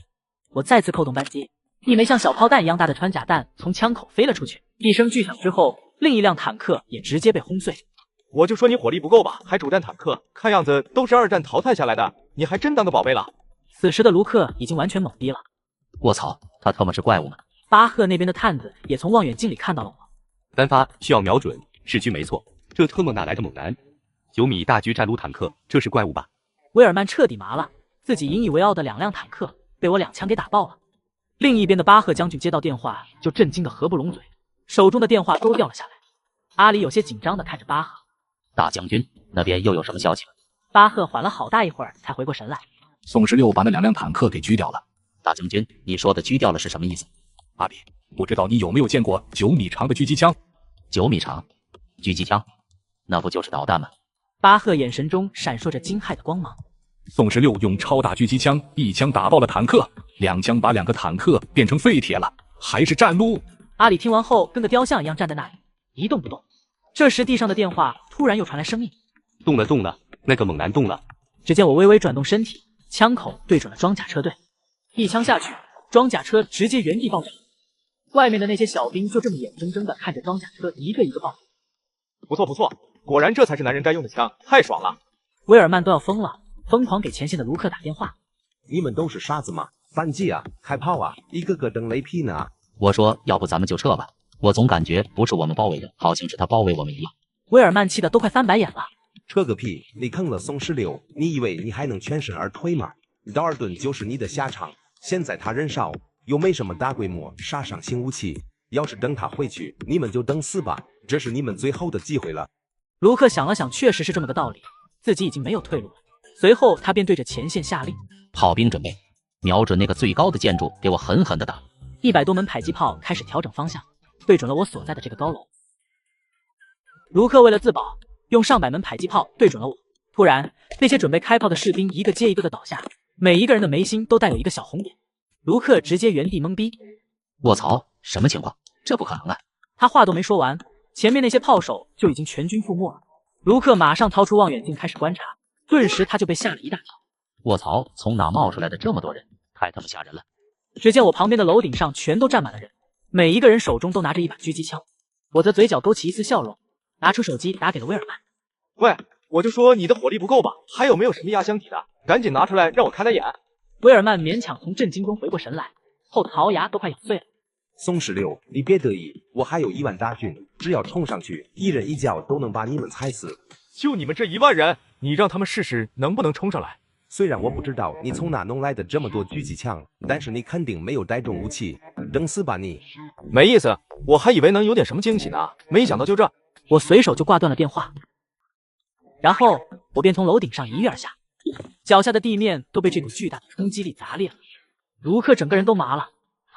S1: 我再次扣动扳机，一枚像小炮弹一样大的穿甲弹从枪口飞了出去。一声巨响之后，另一辆坦克也直接被轰碎。
S5: 我就说你火力不够吧，还主战坦克，看样子都是2战淘汰下来的，你还真当个宝贝了。
S1: 此时的卢克已经完全懵逼了。
S4: 卧槽，他特么是怪物吗？
S1: 巴赫那边的探子也从望远镜里看到了我。
S19: 单发需要瞄准，市区没错。这特么哪来的猛男？9米大狙战撸坦克，这是怪物吧？
S1: 威尔曼彻底麻了，自己引以为傲的2辆坦克被我2枪给打爆了。另一边的巴赫将军接到电话就震惊得合不拢嘴，手中的电话都掉了下来。阿里有些紧张地看着巴赫。
S4: 大将军，那边又有什么消息？
S1: 巴赫缓了好大一会儿才回过神来。
S2: 宋16把那2辆坦克给狙掉了。
S4: 大将军，你说的狙掉了是什么意思？
S2: 阿里，不知道你有没有见过9米长的狙击枪
S4: ？9米长，狙击枪，那不就是导弹吗？
S1: 巴赫眼神中闪烁着惊骇的光芒。
S2: 宋16用超大狙击枪1枪打爆了坦克，2枪把2个坦克变成废铁了，还是战撸。
S1: 阿里听完后跟个雕像一样站在那里一动不动。这时地上的电话突然又传来声音，
S19: 动了，那个猛男动了。
S1: 只见我微微转动身体，枪口对准了装甲车队，一枪下去，装甲车直接原地爆炸。外面的那些小兵就这么眼睁睁地看着装甲车一个一个爆。
S5: 不错，果然这才是男人该用的枪，太爽了。
S1: 威尔曼都要疯了，疯狂给前线的卢克打电话。
S17: 你们都是傻子吗？反击啊，开炮啊，一个个等雷劈呢。
S4: 我说，要不咱们就撤吧。我总感觉不是我们包围的，好像是他包围我们一样。
S1: 威尔曼气得都快翻白眼了。
S17: 撤个屁！你坑了宋16，你以为你还能全身而退吗？道尔顿就是你的下场。现在他人少，又没什么大规模杀伤性武器，要是等他回去，你们就等死吧，这是你们最后的机会了。
S1: 卢克想了想，确实是这么个道理，自己已经没有退路了。随后他便对着前线下令：
S4: 炮兵准备，瞄准那个最高的建筑，给我狠狠地打。
S1: 100多门迫击炮开始调整方向，对准了我所在的这个高楼。卢克为了自保，用上百门迫击炮对准了我。突然，那些准备开炮的士兵一个接一个的倒下，每一个人的眉心都带有一个小红点。卢克直接原地懵逼。
S4: 卧槽，什么情况？这不可能啊！
S1: 他话都没说完，前面那些炮手就已经全军覆没了。卢克马上掏出望远镜开始观察，顿时他就被吓了一大跳。
S4: 卧槽，从哪冒出来的这么多人？太他妈吓人了！
S1: 只见我旁边的楼顶上全都站满了人，每一个人手中都拿着一把狙击枪。我的嘴角勾起一丝笑容，拿出手机打给了威尔曼。
S5: 喂，我就说你的火力不够吧，还有没有什么压箱底的？赶紧拿出来让我开开眼。
S1: 威尔曼勉强从震惊中回过神来，后槽牙都快咬碎了。
S17: 宋16，你别得意，我还有1万大军，只要冲上去，一人一脚都能把你们踩死。
S5: 就你们这1万人，你让他们试试能不能冲上来。
S17: 虽然我不知道你从哪弄来的这么多狙击枪，但是你肯定没有带重武器，等死吧你！
S5: 没意思，我还以为能有点什么惊喜呢，没想到就这。
S1: 我随手就挂断了电话，然后我便从楼顶上一跃而下，脚下的地面都被这股巨大的冲击力砸裂了。卢克整个人都麻了，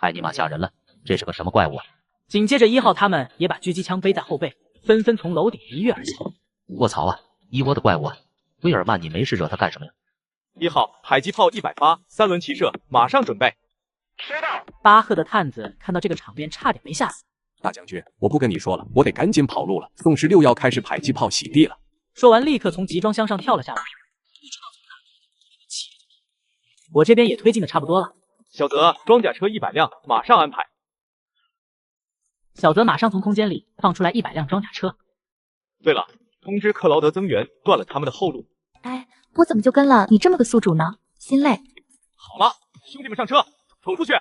S4: 太尼玛吓人了，这是个什么怪物啊？
S1: 紧接着1号他们也把狙击枪背在后背，纷纷从楼顶一跃而下。
S4: 卧槽啊，一窝的怪物啊！威尔曼，你没事惹他干什么呀
S5: ？1号迫击炮100发，3轮齐射，马上准备。
S1: 巴赫的探子看到这个场面，差点没吓死。
S20: 大将军，我不跟你说了，我得赶紧跑路了。宋16要开始迫击炮洗地了。
S1: 说完，立刻从集装箱上跳了下来。我这边也推进的差不多了。
S5: 小泽，装甲车100辆，马上安排。
S1: 小泽马上从空间里放出来100辆装甲车。
S5: 对了，通知克劳德增援，断了他们的后路。
S6: 哎，我怎么就跟了你这么个宿主呢？心累。
S5: 好了，兄弟们上车，冲出去！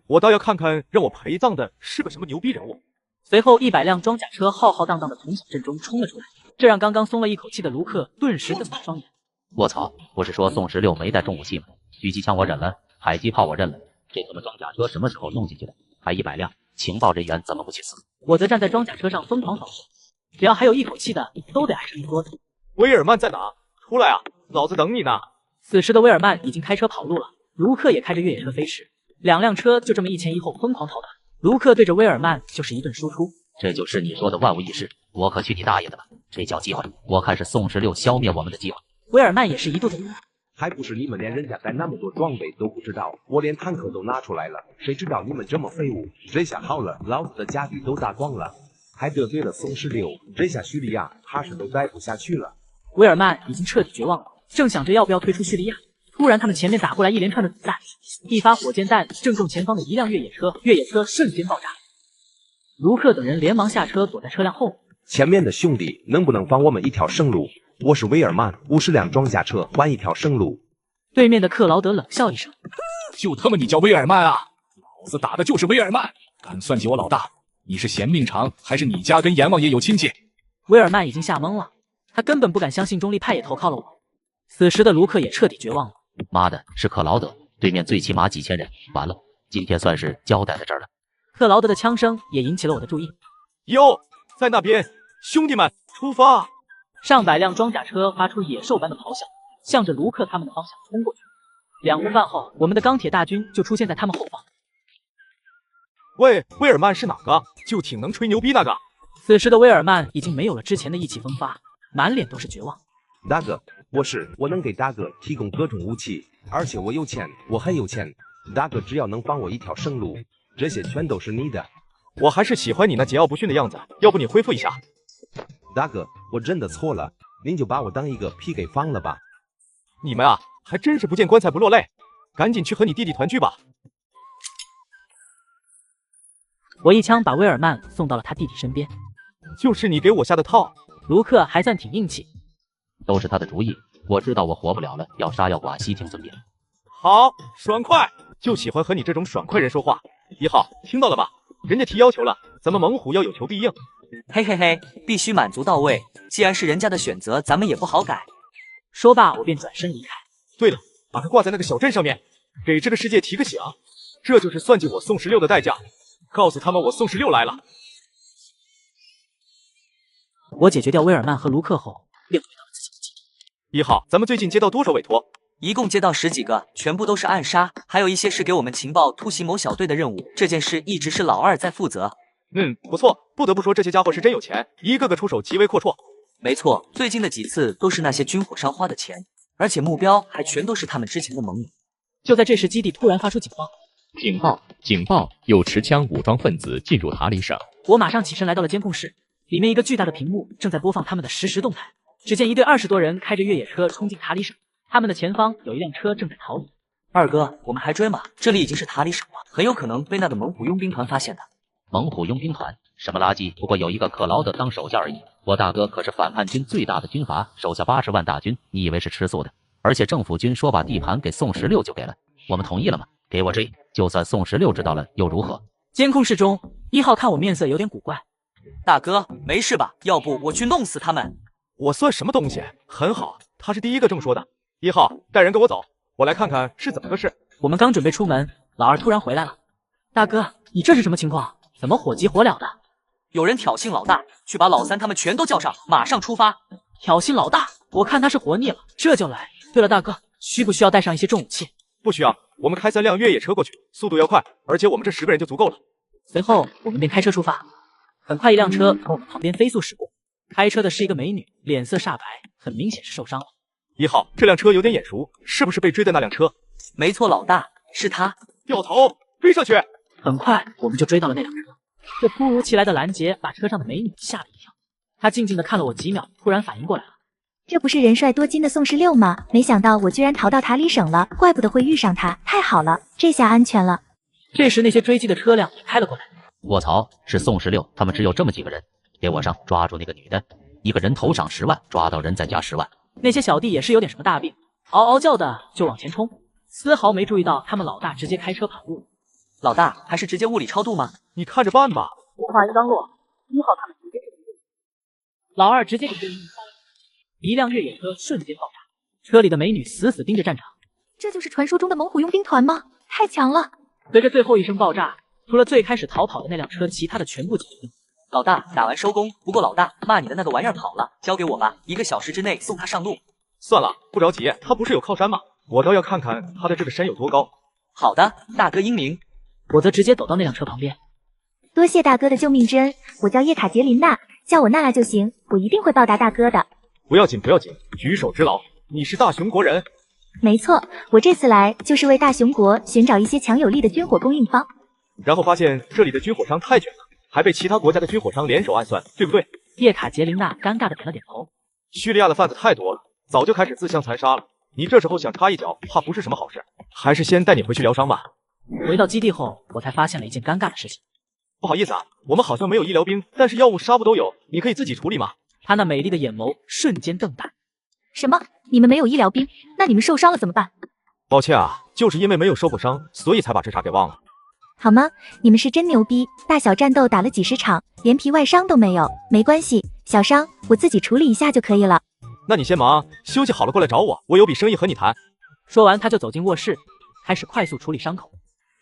S5: 我倒要看看让我陪葬的是个什么牛逼人物。
S1: 随后100辆装甲车浩浩荡荡的从小镇中冲了出来，这让刚刚松了一口气的卢克顿时瞪大双眼。
S4: 卧槽，不是说宋16没带重武器吗？狙击枪我忍了，迫击炮我认了，这他妈装甲车什么时候弄进去的？还100辆，情报人员怎么不去死？
S1: 我则站在装甲车上疯狂扫射，只要还有一口气的，都得挨上一桌子。
S5: 威尔曼在哪？出来啊，老子等你呢！
S1: 此时的威尔曼已经开车跑路了，卢克也开着越野车飞驰，2辆车就这么一前一后疯狂逃打。卢克对着威尔曼就是一顿输出。
S4: 这就是你说的万无一失，我可去你大爷的吧！这叫机会，我看是宋16消灭我们的机会。
S1: 威尔曼也是一肚子火，
S17: 还不是你们连人家带那么多装备都不知道，我连坦克都拿出来了，谁知道你们这么废物？这下好了，老子的家底都打光了，还得罪了宋16，这下叙利亚他是都待不下去了。
S1: 威尔曼已经彻底绝望了，正想着要不要退出叙利亚，突然他们前面打过来一连串的子弹，一发火箭弹正中前方的一辆越野车，越野车瞬间爆炸。卢克等人连忙下车躲在车辆后。
S17: 前面的兄弟能不能放我们一条生路？我是威尔曼，50辆装甲车换一条生路。
S1: 对面的克劳德冷笑一声：
S2: 就他妈你叫威尔曼啊！老子打的就是威尔曼，敢算计我老大？你是嫌命长，还是你家跟阎王爷有亲戚？
S1: 威尔曼已经吓懵了，他根本不敢相信中立派也投靠了我。此时的卢克也彻底绝望了。
S4: 妈的，是克劳德，对面最起码几千人，完了，今天算是交代在这儿了。
S1: 克劳德的枪声也引起了我的注意。
S5: 哟，在那边，兄弟们，出发！
S1: 上百辆装甲车发出野兽般的咆哮，向着卢克他们的方向冲过去。2分半后，我们的钢铁大军就出现在他们后方。
S5: 喂，威尔曼是哪个？就挺能吹牛逼那个。
S1: 此时的威尔曼已经没有了之前的意气风发，满脸都是绝望。
S17: 大哥，我能给大哥提供各种武器，而且我有钱，我很有钱。大哥只要能放我一条生路，这些全都是你的。
S5: 我还是喜欢你那桀骜不驯的样子，要不你恢复一下。
S17: 大哥，我真的错了，您就把我当一个屁给放了吧。
S5: 你们啊，还真是不见棺材不落泪，赶紧去和你弟弟团聚吧。
S1: 我一枪把威尔曼送到了他弟弟身边。
S5: 就是你给我下的套。
S1: 卢克还算挺硬气。
S4: 都是他的主意，我知道我活不了了，要杀要剐，悉听尊便。
S5: 好，爽快，就喜欢和你这种爽快人说话。1号，听到了吧？人家提要求了，咱们猛虎要有求必应。
S9: 嘿嘿嘿，必须满足到位。既然是人家的选择，咱们也不好改。
S1: 说罢，我便转身离开。
S5: 对了，把它挂在那个小镇上面，给这个世界提个醒。这就是算计我宋16的代价。告诉他们我宋16来了。
S1: 我解决掉威尔曼和卢克后，便回到了自己的基
S5: 地。1号，咱们最近接到多少委托？
S9: 一共接到10几个，全部都是暗杀，还有一些是给我们情报突袭某小队的任务。这件事一直是老二在负责。
S5: 不错，不得不说这些家伙是真有钱，一个个出手极为阔绰。
S9: 没错，最近的几次都是那些军火商花的钱，而且目标还全都是他们之前的盟友。
S1: 就在这时，基地突然发出警报。
S19: 警报！警报！有持枪武装分子进入塔里省。
S1: 我马上起身来到了监控室，里面一个巨大的屏幕正在播放他们的实时动态。只见一队20多人开着越野车冲进塔里省，他们的前方有一辆车正在逃离。
S9: 二哥，我们还追吗？这里已经是塔里省了，很有可能被那个猛虎佣兵团发现的。
S4: 猛虎佣兵团？什么垃圾？不过有一个克劳德当手下而已。我大哥可是反叛军最大的军阀，手下80万大军，你以为是吃素的？而且政府军说把地盘给宋16就给了，我们同意了吗？给我追，就算宋16知道了又如何？
S1: 监控室中，1号看我面色有点古怪。
S9: 大哥，没事吧？要不我去弄死他们。
S5: 我算什么东西？很好，他是第一个这么说的。1号，带人跟我走，我来看看是怎么个事。
S1: 我们刚准备出门，老二突然回来了。大哥，你这是什么情况？怎么火急火燎的？
S9: 有人挑衅老大，去把老三他们全都叫上，马上出发。
S1: 挑衅老大？我看他是活腻了，这就来。对了，大哥，需不需要带上一些重武器？
S5: 不需要，我们开3辆越野车过去，速度要快，而且我们这10个人就足够了。
S1: 随后我们便开车出发，很快一辆车从我们旁边飞速驶过，开车的是一个美女，脸色煞白，很明显是受伤了。
S5: 1号，这辆车有点眼熟，是不是被追的那辆车？
S9: 没错，老大，是他。
S5: 掉头，追上去！
S1: 很快我们就追到了那辆车，这突如其来的拦截把车上的美女吓了一跳，她静静地看了我几秒，突然反应过来了。
S6: 这不是人帅多金的宋16吗？没想到我居然逃到塔里省了，怪不得会遇上他，太好了，这下安全了。
S1: 这时那些追击的车辆也开了过来。
S4: 卧槽，是宋16，他们只有这么几个人，给我上，抓住那个女的，一个人头赏10万，抓到人再加10万。
S1: 那些小弟也是有点什么大病，嗷嗷叫的就往前冲，丝毫没注意到他们老大直接开车跑路。
S9: 老大还是直接物理超度吗？
S5: 你看着办吧。
S1: 话音刚落，1号他们直接就老二直接给对面一辆越野车瞬间爆炸，车里的美女死死盯着战场。
S6: 这就是传说中的猛虎佣兵团吗？太强了！
S1: 随着最后一声爆炸，除了最开始逃跑的那辆车，其他的全部解决。
S9: 老大打完收工，不过老大骂你的那个玩意儿跑了，交给我吧，1个小时之内送他上路。
S5: 算了，不着急，他不是有靠山吗？我倒要看看他的这个山有多高。
S9: 好的，大哥英明。
S1: 我则直接走到那辆车旁边。
S6: 多谢大哥的救命之恩，我叫叶卡捷琳娜，叫我娜娜就行，我一定会报答大哥的。
S5: 不要紧，不要紧，举手之劳。你是大熊国人？
S6: 没错，我这次来就是为大熊国寻找一些强有力的军火供应方。
S5: 然后发现这里的军火商太卷了，还被其他国家的军火商联手暗算，对不对？
S1: 叶卡捷琳娜尴尬的点了点头。
S5: 叙利亚的贩子太多了，早就开始自相残杀了。你这时候想插一脚，怕不是什么好事。还是先带你回去疗伤吧。
S1: 回到基地后，我才发现了一件尴尬的事情。
S5: 不好意思啊，我们好像没有医疗兵，但是药物、纱布都有，你可以自己处理吗？
S1: 他那美丽的眼眸瞬间瞪大。
S6: 什么？你们没有医疗兵？那你们受伤了怎么办？
S5: 抱歉啊，就是因为没有受过伤，所以才把这茬给忘了。
S6: 好吗？你们是真牛逼，大小战斗打了几10场，连皮外伤都没有。没关系，小伤我自己处理一下就可以了。
S5: 那你先忙，休息好了过来找我，我有笔生意和你谈。
S1: 说完，他就走进卧室，开始快速处理伤口。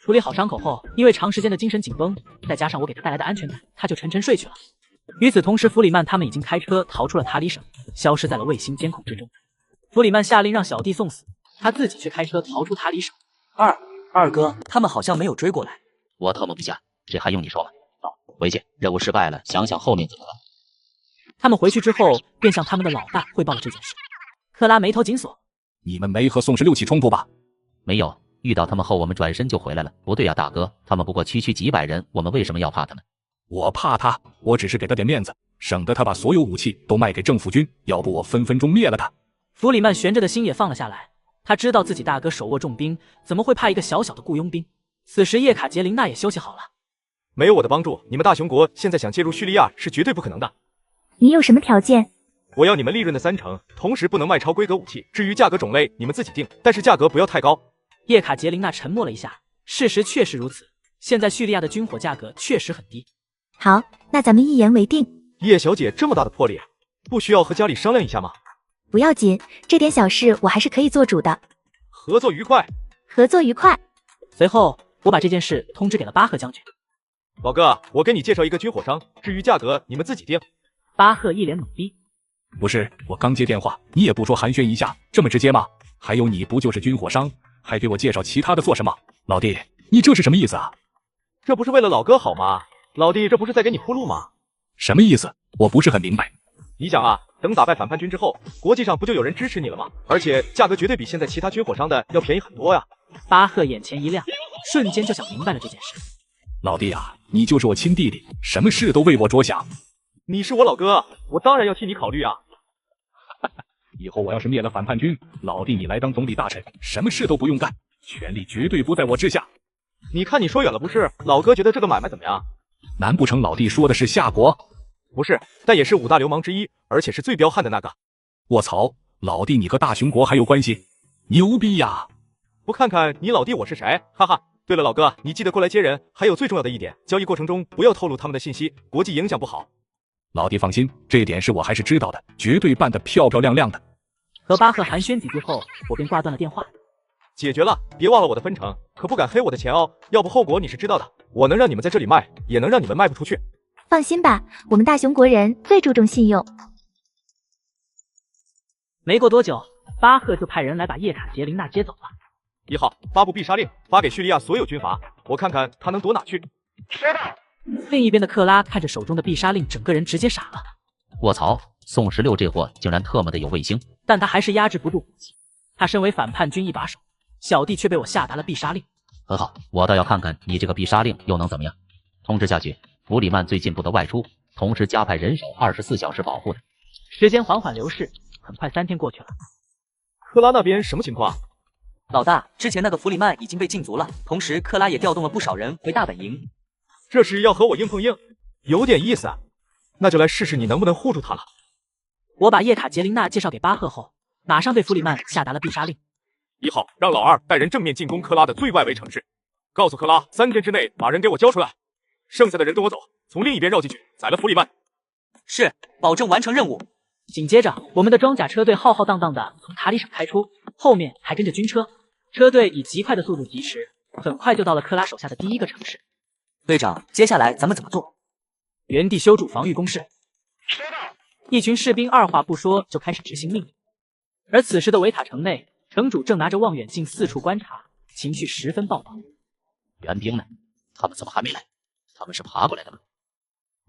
S1: 处理好伤口后，因为长时间的精神紧绷，再加上我给他带来的安全感，他就沉沉睡去了。与此同时，弗里曼他们已经开车逃出了塔里省，消失在了卫星监控之中。弗里曼下令让小弟送死，他自己却开车逃出塔里省。
S9: 二哥，他们好像没有追过来。
S4: 我特么不下，这还用你说吗？走，回去，任务失败了，想想后面怎么办。
S1: 他们回去之后，便向他们的老大汇报了这件事。克拉眉头紧锁：
S2: 你们没和宋16起冲突吧？
S4: 没有，遇到他们后，我们转身就回来了。不对呀，大哥，他们不过区几百人，我们为什么要怕他们？
S2: 我怕他，我只是给他点面子，省得他把所有武器都卖给政府军，要不我分分钟灭了他。
S1: 弗里曼悬着的心也放了下来，他知道自己大哥手握重兵，怎么会怕一个小小的雇佣兵？此时叶卡捷琳娜也休息好了。
S5: 没有我的帮助，你们大熊国现在想介入叙利亚是绝对不可能的。
S6: 你有什么条件？
S5: 我要你们利润的30%，同时不能卖超规格武器。至于价格种类，你们自己定，但是价格不要太高。
S1: 叶卡捷琳娜沉默了一下，事实确实如此，现在叙利亚的军火价格确实很低。
S6: 好，那咱们一言为定。
S5: 叶小姐这么大的魄力，不需要和家里商量一下吗？
S6: 不要紧，这点小事我还是可以做主的。
S5: 合作愉快。
S6: 合作愉快。
S1: 随后我把这件事通知给了巴赫将军。
S5: 老哥，我给你介绍一个军火商，至于价格你们自己定。
S1: 巴赫一脸懵逼。
S2: 不是，我刚接电话，你也不说寒暄一下，这么直接吗？还有你不就是军火商，还给我介绍其他的做什么？老弟，你这是什么意思啊？
S5: 这不是为了老哥好吗？老弟，这不是在给你铺路吗？
S2: 什么意思？我不是很明白。
S5: 你想啊，等打败反叛军之后，国际上不就有人支持你了吗？而且价格绝对比现在其他军火商的要便宜很多呀。
S1: 巴赫眼前一亮，瞬间就想明白了这件事。
S2: 老弟啊，你就是我亲弟弟，什么事都为我着想。
S5: 你是我老哥，我当然要替你考虑啊。
S2: 以后我要是灭了反叛军，老弟你来当总理大臣，什么事都不用干，权力绝对不在我之下。
S5: 你看你说远了不是？老哥觉得这个买卖怎么样？
S2: 难不成老弟说的是夏国？
S5: 不是，但也是5大流氓之一，而且是最彪悍的那个。
S2: 卧槽，老弟你和大熊国还有关系？牛逼呀！
S5: 不看看你老弟我是谁？哈哈。对了，老哥，你记得过来接人。还有最重要的一点，交易过程中不要透露他们的信息，国际影响不好。
S2: 老弟放心，这点是我还是知道的，绝对办得漂漂亮亮的。
S1: 和巴赫寒暄几句后，我便挂断了电话。
S5: 解决了，别忘了我的分成，可不敢黑我的钱哦，要不后果你是知道的。我能让你们在这里卖，也能让你们卖不出去。
S6: 放心吧，我们大熊国人最注重信用。
S1: 没过多久，巴赫就派人来把叶卡捷琳娜接走了。
S5: 1号，发布必杀令，发给叙利亚所有军阀，我看看他能躲哪去。
S1: 知道。另一边的克拉看着手中的必杀令，整个人直接傻了。
S4: 卧槽，宋16这货竟然特么的有卫星！
S1: 但他还是压制不住火气。他身为反叛军一把手，小弟却被我下达了必杀令。
S4: 很好，我倒要看看你这个必杀令又能怎么样。通知下去，弗里曼最近不得外出，同时加派人手24小时保护他。
S1: 时间缓缓流逝，很快3天过去了。
S5: 克拉那边什么情况？
S9: 老大，之前那个弗里曼已经被禁足了，同时克拉也调动了不少人回大本营。
S5: 这是要和我硬碰硬，有点意思啊。那就来试试你能不能护住他了。
S1: 我把叶卡捷琳娜介绍给巴赫后，马上对弗里曼下达了必杀令。
S5: 1号，让老2带人正面进攻克拉的最外围城市，告诉克拉3天之内把人给我交出来，剩下的人跟我走，从另一边绕进去宰了弗里曼。
S9: 是，保证完成任务。
S1: 紧接着，我们的装甲车队浩浩荡荡的从塔里省开出，后面还跟着军车，车队以极快的速度疾驰，很快就到了克拉手下的第一个城市。
S9: 队长，接下来咱们怎么做？
S1: 原地修筑防御工事。一群士兵二话不说就开始执行命令。而此时的维塔城内，城主正拿着望远镜四处观察，情绪十分暴躁。
S4: 援兵呢？他们怎么还没来？他们是爬过来的吗？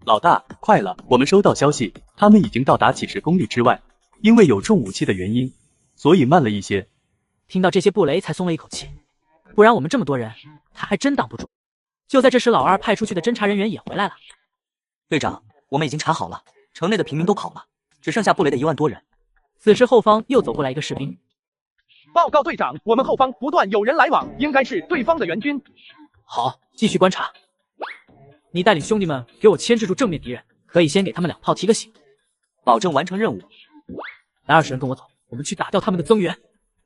S10: 老大，快了！我们收到消息，他们已经到达几十公里之外，因为有重武器的原因，所以慢了一些。
S1: 听到这些，布雷才松了一口气，不然我们这么多人，他还真挡不住。就在这时，老2派出去的侦察人员也回来了。
S9: 队长，我们已经查好了，城内的平民都跑了，只剩下布雷的1万多人。
S1: 此时后方又走过来一个士兵，
S21: 报告队长，我们后方不断有人来往，应该是对方的援军。
S1: 好，继续观察。你带领兄弟们给我牵制住正面敌人，可以先给他们2炮提个醒，
S9: 保证完成任务。
S1: 来20人跟我走，我们去打掉他们的增援。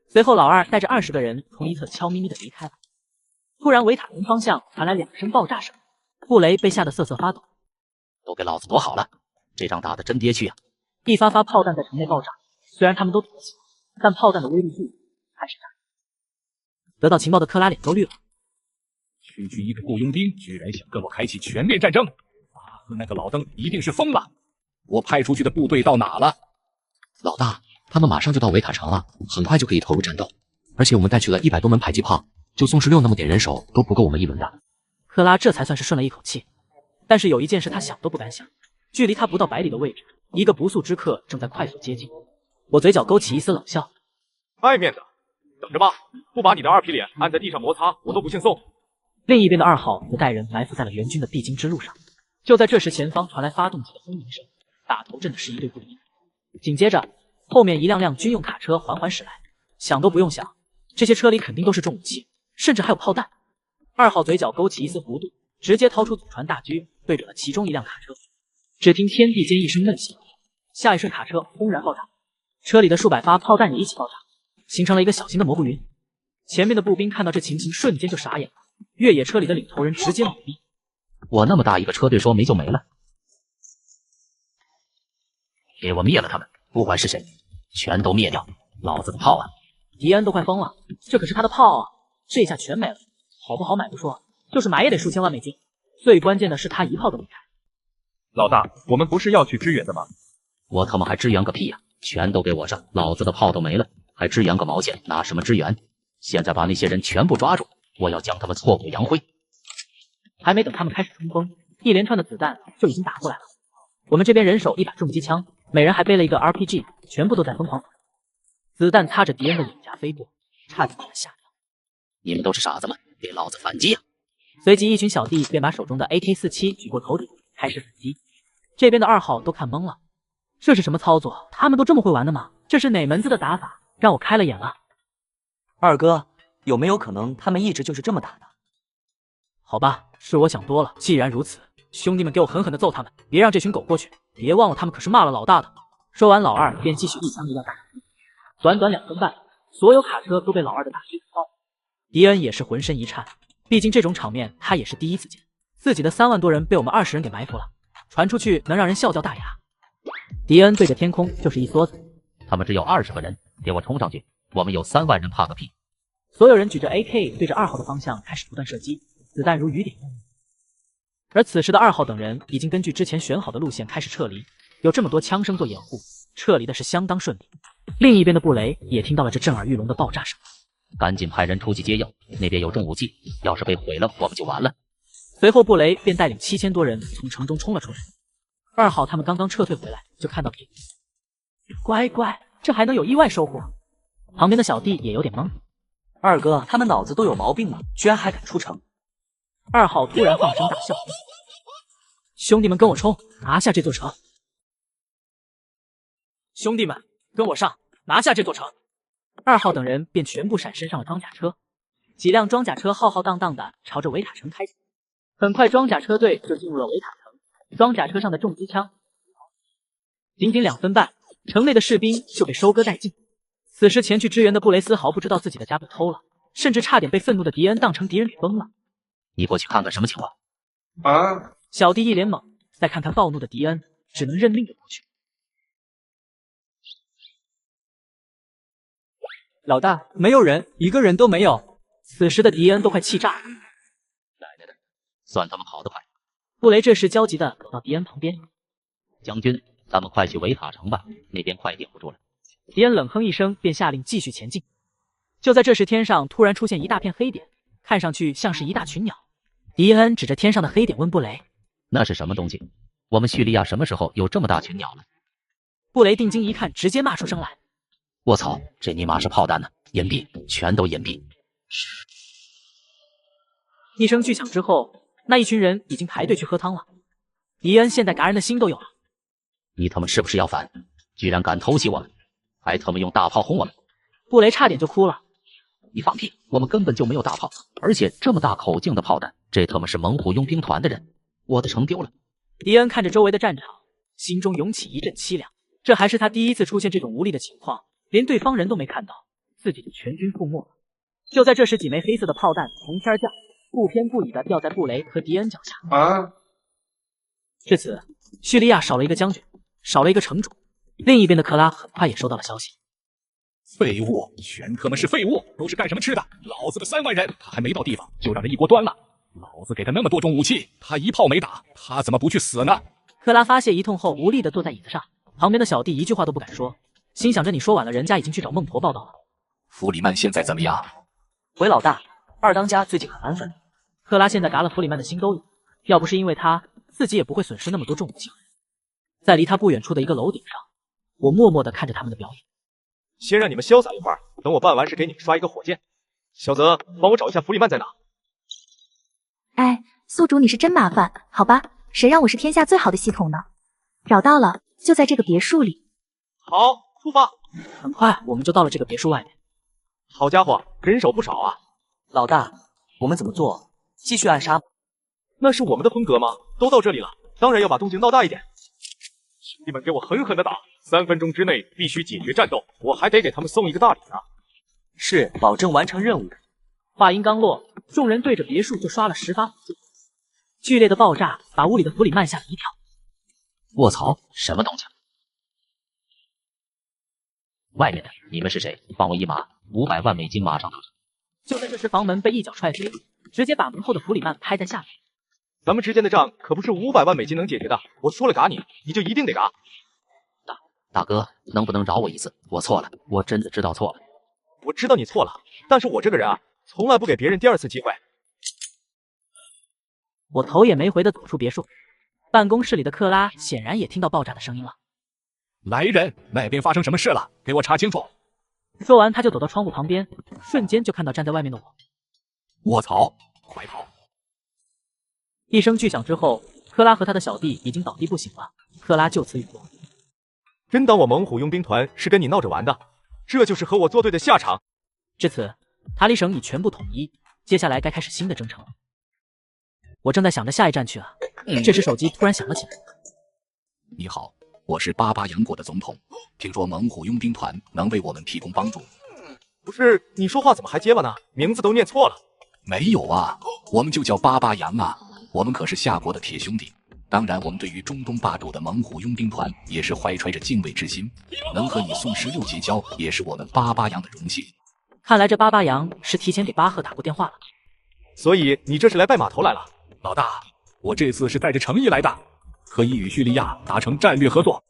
S1: 随后老2带着20个人从一侧悄咪咪的离开了。突然维塔城方向传来2声爆炸声，布雷被吓得瑟瑟发抖。
S4: 都给老子躲好了，这仗打得真憋屈啊！
S1: 一发发炮弹在城内爆炸，虽然他们都躲起，但炮弹的威力巨还是炸。得到情报的克拉脸都绿了。
S2: 区区一个雇佣兵，居然想跟我开启全面战争！和那个老登一定是疯了！我派出去的部队到哪了？
S20: 老大，他们马上就到维塔城了，很快就可以投入战斗。而且我们带去了100多门迫击炮，就宋16那么点人手都不够我们一轮的。
S1: 克拉这才算是顺了一口气，但是有一件事他想都不敢想，距离他不到100里的位置，一个不速之客正在快速接近。我嘴角勾起一丝冷笑，
S5: 爱面子，等着吧，不把你的2皮脸按在地上摩擦，我都不信送。
S1: 另一边的2号则带人埋伏在了援军的必经之路上。就在这时，前方传来发动机的轰鸣声，打头阵的是一队步兵。紧接着，后面一辆辆军用卡车缓缓驶来，想都不用想，这些车里肯定都是重武器，甚至还有炮弹。2号嘴角勾起一丝弧度，直接掏出祖传大狙，对准了其中一辆卡车。只听天地间一声闷响，下一瞬卡车轰然爆炸，车里的数百发炮弹也一起爆炸，形成了一个小型的蘑菇云。前面的步兵看到这情形，瞬间就傻眼了。越野车里的领头人直接懵逼，
S4: 我那么大一个车队说没就没了，给我灭了他们，不管是谁，全都灭掉！老子的炮啊！
S1: 迪恩都快疯了，这可是他的炮啊，这下全没了，好不好买不说，就是买也得数千万美金。最关键的是他一炮都没开。
S5: 老大，我们不是要去支援的吗？
S4: 我他妈还支援个屁呀！全都给我上！老子的炮都没了，还支援个毛线？拿什么支援？现在把那些人全部抓住！我要将他们挫骨扬灰！
S1: 还没等他们开始冲锋，一连串的子弹就已经打过来了。我们这边人手1把重机枪，每人还背了一个 RPG， 全部都在疯狂。子弹擦着敌人的脸颊飞过，差点把他吓掉。
S4: 你们都是傻子吗？给老子反击啊！
S1: 随即一群小弟便把手中的 AK-47举过头顶，开始反击。这边的2号都看懵了，这是什么操作？他们都这么会玩的吗？这是哪门子的打法？让我开了眼了。
S9: 二哥，有没有可能他们一直就是这么打的？
S1: 好吧，是我想多了。既然如此，兄弟们给我狠狠的揍他们，别让这群狗过去。别忘了他们可是骂了老大的。说完，老2便继续一枪一样打。短短2分半，所有卡车都被老2的大狙打爆。迪恩也是浑身一颤，毕竟这种场面他也是第一次见。自己的3万多人被我们20人给埋伏了，传出去能让人笑掉大牙。迪恩对着天空就是一梭子，
S4: 他们只有20个人，给我冲上去！我们有3万人，怕个屁！
S1: 所有人举着 AK 对着2号的方向开始不断射击，子弹如雨点。而此时的2号等人已经根据之前选好的路线开始撤离，有这么多枪声做掩护，撤离的是相当顺利。另一边的布雷也听到了这震耳欲聋的爆炸声，
S4: 赶紧派人出去接应，那边有重武器，要是被毁了，我们就完了。
S1: 随后布雷便带领7000多人从城中冲了出来。2号他们刚刚撤退回来，就看到敌人。乖乖，这还能有意外收获？旁边的小弟也有点懵。
S9: 二哥，他们脑子都有毛病吗？居然还敢出城
S1: ！2号突然放声大笑：“兄弟们，跟我冲，拿下这座城！兄弟们，跟我上，拿下这座城！”2号等人便全部闪身上了装甲车，几辆装甲车浩浩荡荡的朝着维塔城开去。很快，装甲车队就进入了维塔城，装甲车上的重机枪，仅仅2分半，城内的士兵就被收割殆尽。此时前去支援的布雷斯毫不知道自己的家被偷了，甚至差点被愤怒的迪恩当成敌人给崩了。
S4: 你过去看看什么情况？
S1: 小弟一脸懵，再看看暴怒的迪恩，只能认命的过去。
S9: 老大，没有人，一个人都没有。
S1: 此时的迪恩都快气炸了。
S4: 奶奶的，算他们跑得快。
S1: 布雷这时焦急的走到迪恩旁边。
S4: 将军，咱们快去维塔城吧，那边快顶不住了。
S1: 迪恩冷哼一声，便下令继续前进。就在这时，天上突然出现一大片黑点，看上去像是一大群鸟。迪恩指着天上的黑点问布雷：“
S4: 那是什么东西？我们叙利亚什么时候有这么大群鸟了？”
S1: 布雷定睛一看，直接骂出声来：“
S4: 我操，这尼玛是炮弹呢！隐蔽，全都隐蔽！”
S1: 一声巨响之后，那一群人已经排队去喝汤了。迪恩现在嘎人的心都有了。
S4: 你他妈是不是要反？居然敢偷袭我们，还他妈用大炮轰我们！
S1: 布雷差点就哭了。
S4: 你放屁！我们根本就没有大炮，而且这么大口径的炮弹，这他妈是猛虎佣兵团的人！我的城丢了！
S1: 迪恩看着周围的战场，心中涌起一阵凄凉。这还是他第一次出现这种无力的情况，连对方人都没看到，自己就全军覆没了。就在这时，几枚黑色的炮弹从天降，不偏不倚的掉在布雷和迪恩脚下。至此，叙利亚少了一个将军，少了一个城主。另一边的克拉很快也收到了消息。
S2: 废物，全他妈是废物，都是干什么吃的？老子的3万人，他还没到地方就让人一锅端了。老子给他那么多重武器，他一炮没打，他怎么不去死呢？
S1: 克拉发泄一通后，无力的坐在椅子上，旁边的小弟一句话都不敢说，心想着你说晚了，人家已经去找孟婆报道了。
S2: 弗里曼现在怎么样？
S9: 回老大，二当家最近很安分。
S1: 克拉现在嘎了弗里曼的心都有，要不是因为他，自己也不会损失那么多重武器。在离他不远处的一个楼顶上，我默默的看着他们的表演。
S5: 先让你们潇洒一会儿，等我办完事给你们刷一个火箭。小泽，帮我找一下弗里曼在哪？
S6: 哎，宿主你是真麻烦，好吧，谁让我是天下最好的系统呢？找到了，就在这个别墅里。
S5: 好，出发。
S1: 很快我们就到了这个别墅外面。
S5: 好家伙，人手不少啊！
S9: 老大，我们怎么做？继续暗杀吗？
S5: 那是我们的风格吗？都到这里了，当然要把动静闹大一点。兄弟们，给我狠狠的打！3分钟之内必须解决战斗，我还得给他们送一个大礼呢。
S9: 是，保证完成任务。
S1: 话音刚落，众人对着别墅就刷了10发火箭，剧烈的爆炸把屋里的弗里曼吓了一跳。
S4: 卧槽，什么东西？外面的，你们是谁？帮我一马，500万美金马上到场。
S1: 就在这时，房门被一脚踹飞，直接把门后的弗里曼拍在下面。
S5: 咱们之间的账可不是500万美金能解决的，我说了嘎你，你就一定得嘎。
S4: 大哥，能不能饶我一次？我错了，我真的知道错了。
S5: 我知道你错了，但是我这个人啊，从来不给别人第2次机会。
S1: 我头也没回的走出别墅，办公室里的克拉显然也听到爆炸的声音了。
S2: 来人，那边发生什么事了？给我查清楚。
S1: 说完，他就走到窗户旁边，瞬间就看到站在外面的我。
S2: 卧槽，快跑！
S1: 一声巨响之后，克拉和他的小弟已经倒地不醒了。克拉就此陨落。
S5: 真当我猛虎佣兵团是跟你闹着玩的？这就是和我作对的下场。
S1: 至此，塔里省已全部统一，接下来该开始新的征程了。我正在想着下一站去啊，这时手机突然响了起来。
S2: 你好，我是巴巴杨国的总统，听说猛虎佣兵团能为我们提供帮助。
S5: 不是，你说话怎么还结巴呢？名字都念错了。
S2: 没有啊，我们就叫巴巴杨啊，我们可是夏国的铁兄弟。当然，我们对于中东霸主的猛虎佣兵团也是怀揣着敬畏之心，能和你宋16结交，也是我们巴巴杨的荣幸。
S1: 看来这巴巴杨是提前给巴赫打过电话了。
S5: 所以你这是来拜码头来了？
S2: 老大，我这次是带着诚意来的，可以与叙利亚达成战略合作，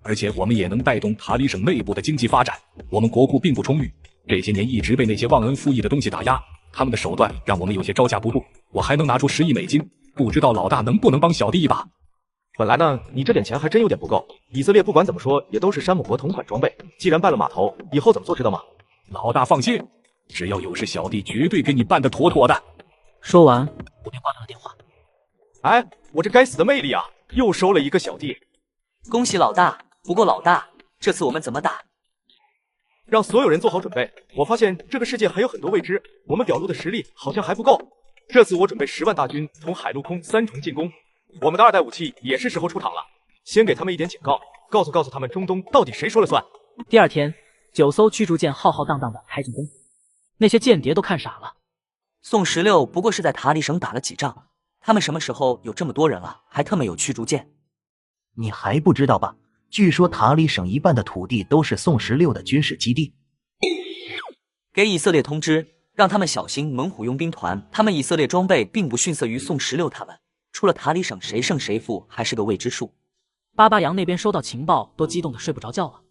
S2: 而且我们也能带动塔里省内部的经济发展。我们国库并不充裕，这些年一直被那些忘恩负义的东西打压，他们的手段让我们有些招架不住。我还能拿出10亿美金，不知道老大能不能帮小弟一把？
S5: 本来呢，你这点钱还真有点不够。以色列不管怎么说也都是山姆国同款装备，既然拜了码头，以后怎么做知道吗？
S2: 老大放心，只要有事，小弟绝对给你办得妥妥的。
S1: 说完，我便挂断了电话。
S5: 哎，我这该死的魅力啊，又收了一个小弟。
S9: 恭喜老大！不过老大，这次我们怎么打？
S5: 让所有人做好准备。我发现这个世界还有很多未知，我们表露的实力好像还不够。这次我准备10万大军从海陆空3重进攻，我们的2代武器也是时候出场了。先给他们一点警告，告诉他们中东到底谁说了算。
S1: 第二天，9艘驱逐舰浩浩荡荡的开进东府，那些间谍都看傻了。
S9: 宋16不过是在塔里省打了几仗，他们什么时候有这么多人了，还特么有驱逐舰？
S11: 你还不知道吧？据说塔里省一半的土地都是宋16的军事基地。
S9: 给以色列通知，让他们小心猛虎佣兵团，他们以色列装备并不逊色于宋16他们，除了塔里省谁胜谁负还是个未知数。
S1: 巴巴扬那边收到情报都激动的睡不着觉了。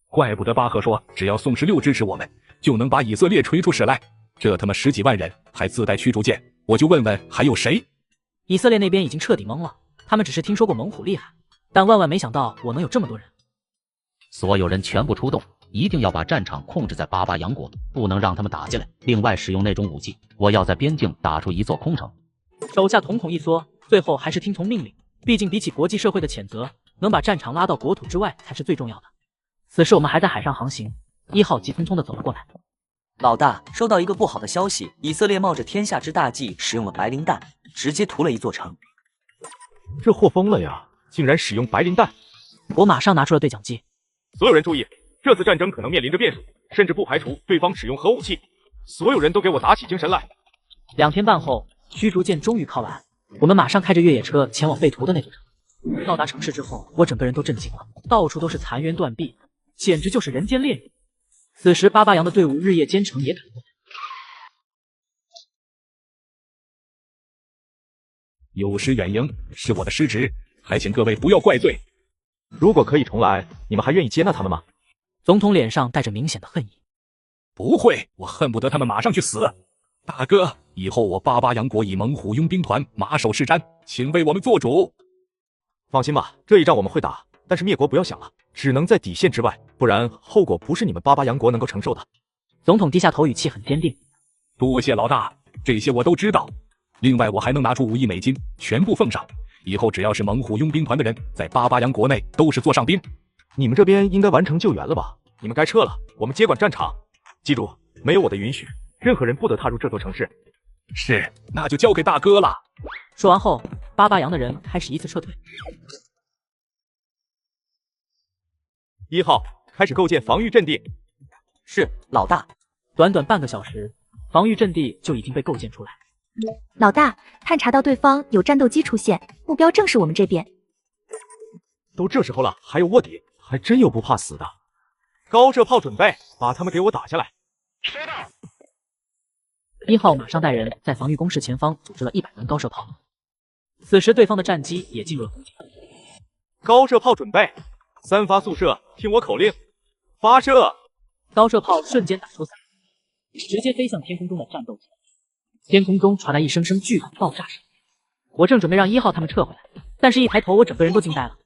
S2: 怪不得巴赫说只要宋16支持我们，就能把以色列锤出屎来。这他妈10几万人还自带驱逐舰，我就问问还有谁？
S1: 以色列那边已经彻底懵了，他们只是听说过猛虎厉害，但万万没想到我能有这么多人。
S4: 所有人全部出动，一定要把战场控制在巴巴扬国，不能让他们打进来。另外使用那种武器，我要在边境打出一座空城。
S1: 手下瞳孔一缩，最后还是听从命令。毕竟比起国际社会的谴责，能把战场拉到国土之外才是最重要的。此时我们还在海上航行，1号急匆匆地走了过来。
S9: 老大，收到一个不好的消息，以色列冒着天下之大忌，使用了白磷弹，直接屠了一座城。
S5: 这货疯了呀，竟然使用白磷弹！
S1: 我马上拿出了对讲机。
S5: 所有人注意，这次战争可能面临着变数，甚至不排除对方使用核武器。所有人都给我打起精神来
S1: ！2天半后，驱逐舰终于靠岸，我们马上开着越野车前往被屠的那座城。到达城市之后，我整个人都震惊了，到处都是残垣断壁，简直就是人间炼狱。此时巴巴扬的队伍日夜兼程也赶过来。
S2: 有失远迎，是我的失职，还请各位不要怪罪。
S5: 如果可以重来，你们还愿意接纳他们吗？
S1: 总统脸上带着明显的恨意。
S2: 不会，我恨不得他们马上去死。大哥，以后我巴巴扬国以猛虎佣兵团马首是瞻，请为我们做主。
S5: 放心吧，这一仗我们会打，但是灭国不要想了，只能在底线之外，不然后果不是你们巴巴扬国能够承受的。
S1: 总统低下头，语气很坚定。
S2: 多谢老大，这些我都知道。另外我还能拿出5亿美金，全部奉上。以后只要是猛虎佣兵团的人，在巴巴扬国内都是座上宾。
S5: 你们这边应该完成救援了吧？你们该撤了，我们接管战场。记住，没有我的允许，任何人不得踏入这座城市。
S2: 是，那就交给大哥了。
S1: 说完后，巴巴扬的人开始依次撤退。
S5: 1号开始构建防御阵地。
S9: 是，老大。
S1: 短短半个小时，防御阵地就已经被构建出来。
S6: 老大，探查到对方有战斗机出现，目标正是我们这边。
S5: 都这时候了，还有卧底，还真有不怕死的。高射炮准备，把他们给我打下来。
S1: 收到。1号马上带人在防御工事前方组织了100门高射炮。此时对方的战机也进入了攻击。
S5: 高射炮准备，3发速射，听我口令，发射！
S1: 高射炮瞬间打出3，直接飞向天空中的战斗机。天空中传来一声声巨大的爆炸声。我正准备让1号他们撤回来，但是一抬头，我整个人都惊呆了。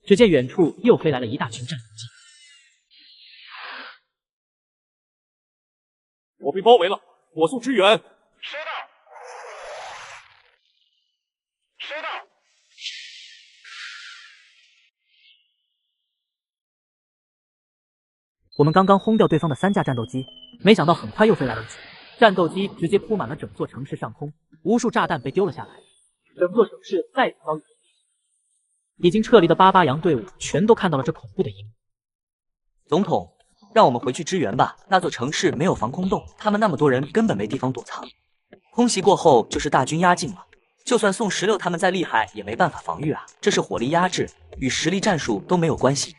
S1: 只见远处又飞来了一大群战斗机。
S5: 我被包围了，火速支援。
S21: 收到。收到。
S1: 我们刚刚轰掉对方的3架战斗机，没想到很快又飞来了一群。战斗机直接铺满了整座城市上空，无数炸弹被丢了下来，整座城市再次遭遇。已经撤离的巴巴扬队伍全都看到了这恐怖的一幕。
S9: 总统，让我们回去支援吧。那座城市没有防空洞，他们那么多人根本没地方躲藏。空袭过后就是大军压境了，就算宋16他们再厉害，也没办法防御啊。这是火力压制，与实力战术都没有关系。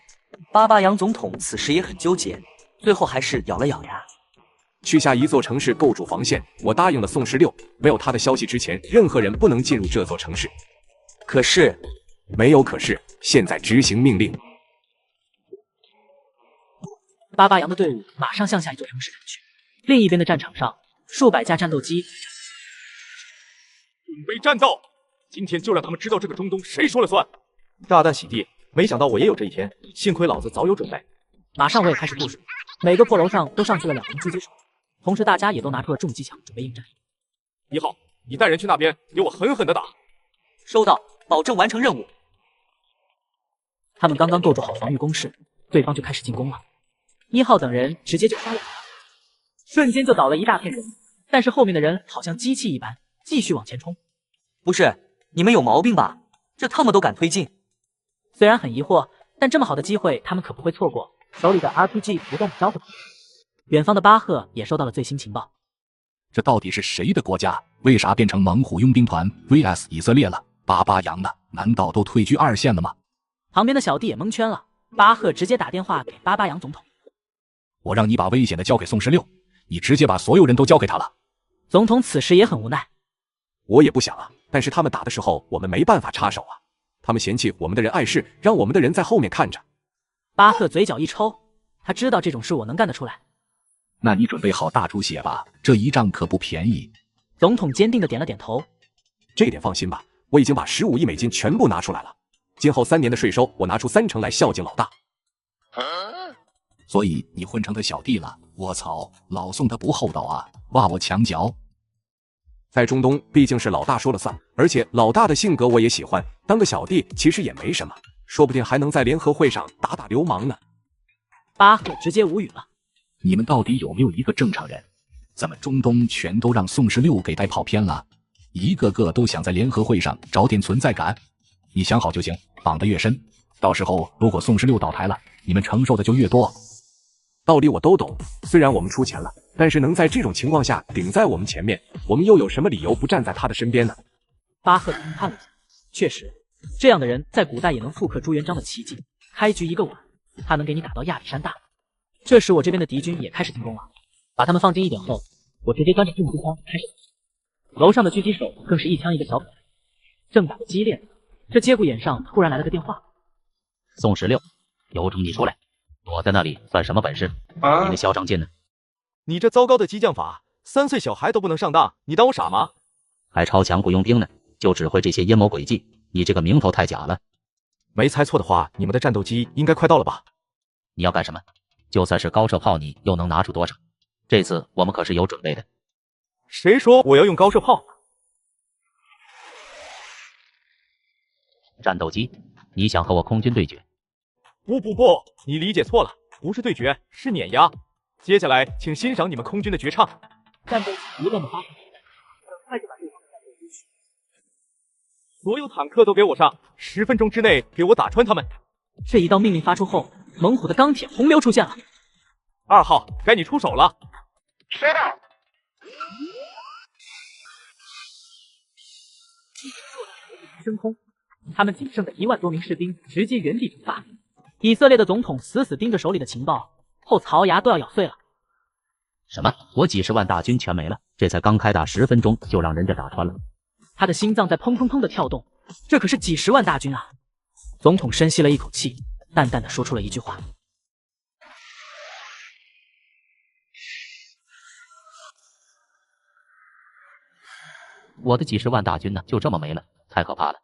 S9: 巴巴扬总统此时也很纠结，最后还是咬了咬牙。
S22: 去下一座城市构筑防线，我答应了宋16，没有他的消息之前，任何人不能进入这座城市。
S9: 可是，
S22: 没有可是，现在执行命令。
S1: 巴巴扬的队伍马上向下一座城市赶去。另一边的战场上，数百架战斗机
S5: 准备战斗，今天就让他们知道这个中东谁说了算。炸弹洗地，没想到我也有这一天，幸亏老子早有准备。
S1: 马上我也开始部署，每个破楼上都上去了2名狙击手，同时大家也都拿出了重机枪准备应战。
S5: 1号，你带人去那边，给我狠狠的打。
S9: 收到，保证完成任务。
S1: 他们刚刚构筑好防御工事，对方就开始进攻了。1号等人直接就杀了他，瞬间就倒了一大片人，但是后面的人好像机器一般，继续往前冲。
S9: 不是，你们有毛病吧？这他们都敢推进。
S1: 虽然很疑惑，但这么好的机会他们可不会错过。手里的 RPG 不断地招呼他们。远方的巴赫也收到了最新情报。
S2: 这到底是谁的国家？为啥变成猛虎佣兵团 vs 以色列了？巴巴扬呢？难道都退居2线了吗？
S1: 旁边的小弟也蒙圈了。巴赫直接打电话给巴巴扬总统：“
S2: 我让你把危险的交给宋16，你直接把所有人都交给他了。”
S1: 总统此时也很无奈。
S22: 我也不想啊，但是他们打的时候，我们没办法插手啊。他们嫌弃我们的人碍事，让我们的人在后面看着。
S1: 巴赫嘴角一抽，他知道这种事我能干得出来。
S2: 那你准备好大出血吧，这一仗可不便宜。
S1: 总统坚定地点了点头。
S22: 这点放心吧，我已经把15亿美金全部拿出来了。今后3年的税收，我拿出30%来孝敬老大。
S2: 所以你混成他小弟了？我操，老宋他不厚道啊，挖我墙角。
S22: 在中东，毕竟是老大说了算，而且老大的性格我也喜欢，当个小弟其实也没什么，说不定还能在联合会上打打流氓呢。
S1: 巴赫直接无语了。
S2: 你们到底有没有一个正常人？怎么中东全都让宋16给带跑偏了？一个个都想在联合会上找点存在感。你想好就行，绑得越深，到时候如果宋16倒台了，你们承受的就越多。
S22: 道理我都懂，虽然我们出钱了，但是能在这种情况下顶在我们前面，我们又有什么理由不站在他的身边呢？
S1: 巴赫评判了一下，确实，这样的人在古代也能复刻朱元璋的奇迹，开局一个碗，他能给你打到亚历山大。这时我这边的敌军也开始进攻了，把他们放进1点后，我直接端着重机枪开始。楼上的狙击手更是一枪一个小可爱，正打得激烈，这节骨眼上突然来了个电话。
S4: 宋16，有种你出来，躲在那里算什么本事？你的嚣张劲呢？
S5: 你这糟糕的激将法，3岁小孩都不能上当，你当我傻吗？
S4: 还超强雇佣兵呢，就只会这些阴谋诡计，你这个名头太假了。
S5: 没猜错的话，你们的战斗机应该快到了吧？
S4: 你要干什么？就算是高射炮，你又能拿出多少？这次我们可是有准备的。
S5: 谁说我要用高射炮？
S4: 战斗机，你想和我空军对决？
S5: 不，你理解错了，不是对决，是碾压。接下来，请欣赏你们空军的绝唱。
S1: 战斗机不断的发射，很快就把对方的战斗机
S5: 所有坦克都给我上，10分钟之内给我打穿他们。
S1: 这一道命令发出后，猛虎的钢铁洪流出现了。
S5: 2号，该你出手了。
S21: 收到。
S1: 升空，他们仅剩的1万多名士兵直接原地蒸发。以色列的总统死死盯着手里的情报，后槽牙都要咬碎了。
S4: 什么？我几十万大军全没了？这才刚开打10分钟就让人家打穿了。
S1: 他的心脏在砰砰砰的跳动，这可是几10万大军啊！总统深吸了一口气，淡淡的说出了一句话：
S4: 我的几10万大军呢，就这么没了，太可怕了。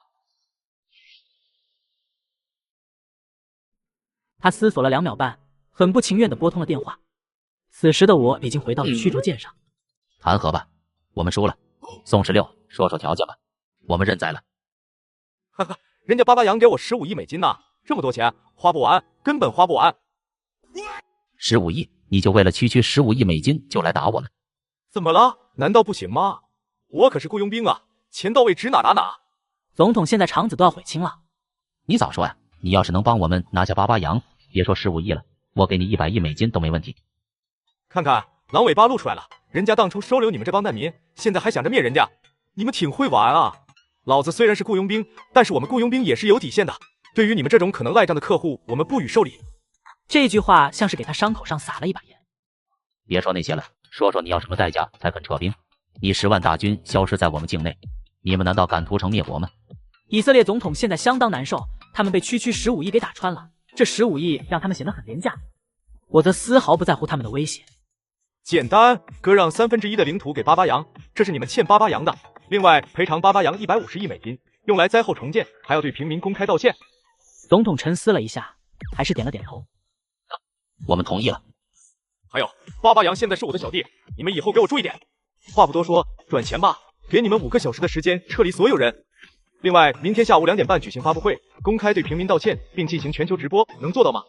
S1: 他思索了2秒半，很不情愿地拨通了电话。此时的我已经回到了驱逐舰上。
S4: 谈和吧，我们输了。宋16，说说条件吧，我们认栽了。
S5: 哈哈，人家巴巴扬给我15亿美金呢，这么多钱花不完，根本花不完。
S4: 15亿，你就为了区15亿美金就来打我们？
S5: 怎么了？难道不行吗？我可是雇佣兵啊，钱到位指哪打哪。
S1: 总统现在肠子都要悔青了。
S4: 你早说呀！你要是能帮我们拿下巴巴扬，别说15亿了，我给你100亿美金都没问题。
S5: 看看狼尾巴露出来了，人家当初收留你们这帮难民，现在还想着灭人家，你们挺会玩啊！老子虽然是雇佣兵，但是我们雇佣兵也是有底线的。对于你们这种可能赖账的客户，我们不予受理。
S1: 这句话像是给他伤口上撒了一把盐。
S4: 别说那些了，说说你要什么代价才肯撤兵？你10万大军消失在我们境内，你们难道敢屠城灭国吗？
S1: 以色列总统现在相当难受，他们被区15亿给打穿了，这15亿让他们显得很廉价。我则丝毫不在乎他们的威胁。
S5: 简单，割让1/3的领土给巴巴扬，这是你们欠巴巴扬的。另外，赔偿巴巴扬150亿美金，用来灾后重建，还要对平民公开道歉。
S1: 总统沉思了一下，还是点了点头。
S4: 我们同意了。
S5: 还有，巴巴扬现在是我的小弟，你们以后给我注意点。话不多说，转钱吧，给你们5个小时的时间撤离所有人。另外，明天下午2点半举行发布会，公开对平民道歉，并进行全球直播，能做到吗？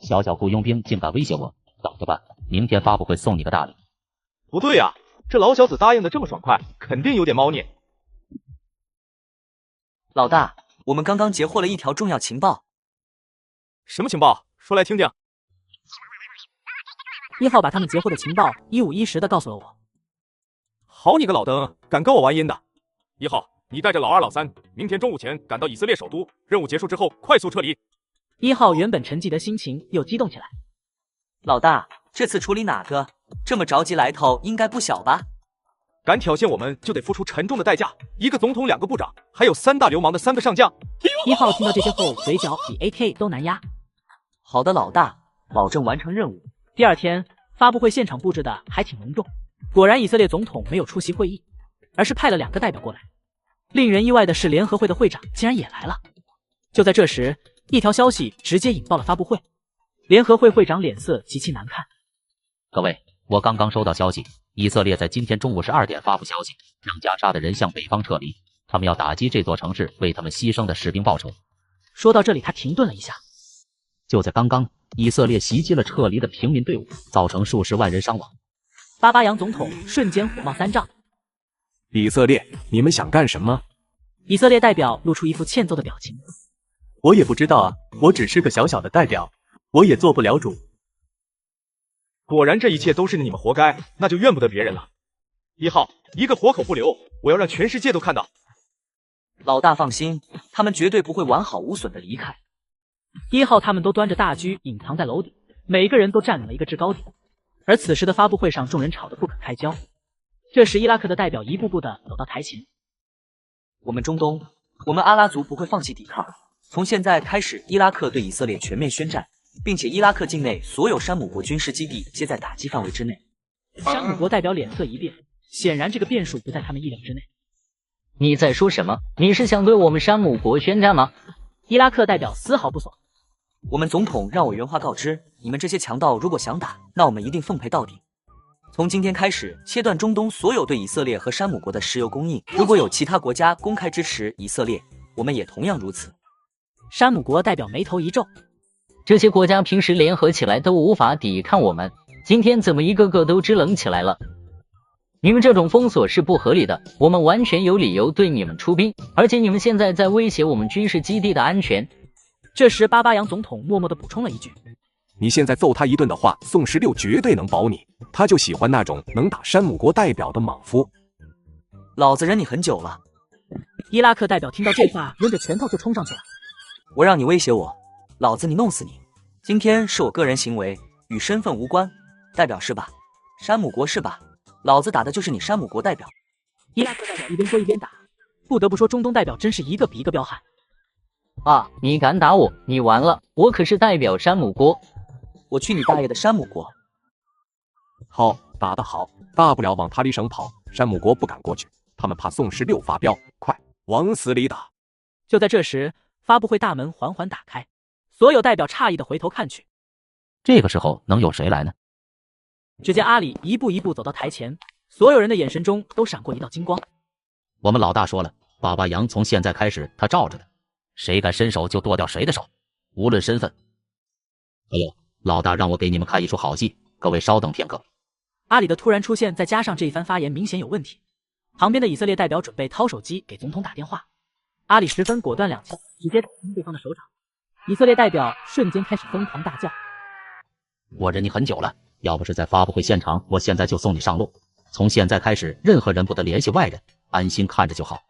S4: 小小雇佣兵竟敢威胁我，等着吧，明天发布会送你个大礼。
S5: 不对呀，这老小子答应的这么爽快，肯定有点猫腻。
S9: 老大，我们刚刚截获了一条重要情报。
S5: 什么情报？说来听听。
S1: 1号把他们截获的情报一五一十的告诉了我。
S5: 好你个老登，敢跟我玩阴的！1号，你带着老2、老3，明天中午前赶到以色列首都，任务结束之后快速撤离。
S1: 1号原本沉寂的心情又激动起来。
S9: 老大，这次处理哪个？这么着急，来头应该不小吧？
S5: 敢挑衅我们，就得付出沉重的代价。1个总统，2个部长，还有3大流氓的3个上将。
S1: 1号听到这些后，嘴角比 AK 都难压。
S9: 好的，老大，保证完成任务。
S1: 第二天，发布会现场布置的还挺隆重。果然，以色列总统没有出席会议，而是派了2个代表过来。令人意外的是，联合会的会长竟然也来了。就在这时，一条消息直接引爆了发布会。联合会会长脸色极其难看。
S4: 各位，我刚刚收到消息，以色列在今天中午12点发布消息，让加沙的人向北方撤离，他们要打击这座城市，为他们牺牲的士兵报仇。
S1: 说到这里，他停顿了一下。
S4: 就在刚刚，以色列袭击了撤离的平民队伍，造成数十万人伤亡。
S1: 巴巴扬总统瞬间火冒三丈。
S22: 以色列，你们想干什么？
S1: 以色列代表露出一副欠揍的表情。
S10: 我也不知道啊，我只是个小小的代表，我也做不了主。
S5: 果然这一切都是你们活该，那就怨不得别人了。1号，一个活口不留，我要让全世界都看到。
S9: 老大放心，他们绝对不会完好无损的离开。
S1: 1号他们都端着大狙隐藏在楼顶，每个人都占领了一个制高点。而此时的发布会上，众人吵得不可开交。这时，伊拉克的代表一步步的走到台前。
S9: 我们中东，我们阿拉族不会放弃抵抗。从现在开始，伊拉克对以色列全面宣战，并且伊拉克境内所有山姆国军事基地皆在打击范围之内。
S1: 山姆国代表脸色一变，显然这个变数不在他们意料之内。
S12: 你在说什么？你是想对我们山姆国宣战吗？
S1: 伊拉克代表丝毫不爽。
S9: 我们总统让我原话告知，你们这些强盗如果想打，那我们一定奉陪到底。从今天开始，切断中东所有对以色列和山姆国的石油供应。如果有其他国家公开支持以色列，我们也同样如此。
S1: 山姆国代表眉头一皱，
S12: 这些国家平时联合起来都无法抵抗我们，今天怎么一个个都支棱起来了？你们这种封锁是不合理的，我们完全有理由对你们出兵，而且你们现在在威胁我们军事基地的安全。
S1: 这时，巴巴扬总统默默地补充了一句：“
S22: 你现在揍他一顿的话，宋16绝对能保你。他就喜欢那种能打山姆国代表的莽夫。”
S9: 老子忍你很久了。
S1: 伊拉克代表听到这话，抡着拳头就冲上去了。
S9: 我让你威胁我，老子你弄死你！今天是我个人行为，与身份无关。代表是吧？山姆国是吧？老子打的就是你山姆国代表。
S1: 伊拉克代表一边说一边打，不得不说中东代表真是一个比一个彪悍。
S12: 啊！你敢打我，你完了！我可是代表山姆国。
S9: 我去你大爷的山姆国！
S22: 好，打得好，大不了往塔里省跑，山姆国不敢过去，他们怕宋16发飙，快往死里打！
S1: 就在这时，发布会大门缓缓打开，所有代表诧异的回头看去。
S4: 这个时候能有谁来呢？
S1: 只见阿里一步一步走到台前，所有人的眼神中都闪过一道金光。
S4: 我们老大说了，巴巴扬从现在开始他罩着的，谁敢伸手就剁掉谁的手，无论身份。还有，老大让我给你们看一出好戏，各位稍等片刻。
S1: 阿里的突然出现，再加上这一番发言，明显有问题。旁边的以色列代表准备掏手机给总统打电话，阿里十分果断，2枪直接打中对方的手掌。以色列代表瞬间开始疯狂大叫：“
S4: 我忍你很久了，要不是在发布会现场，我现在就送你上路。从现在开始，任何人不得联系外人，安心看着就好。”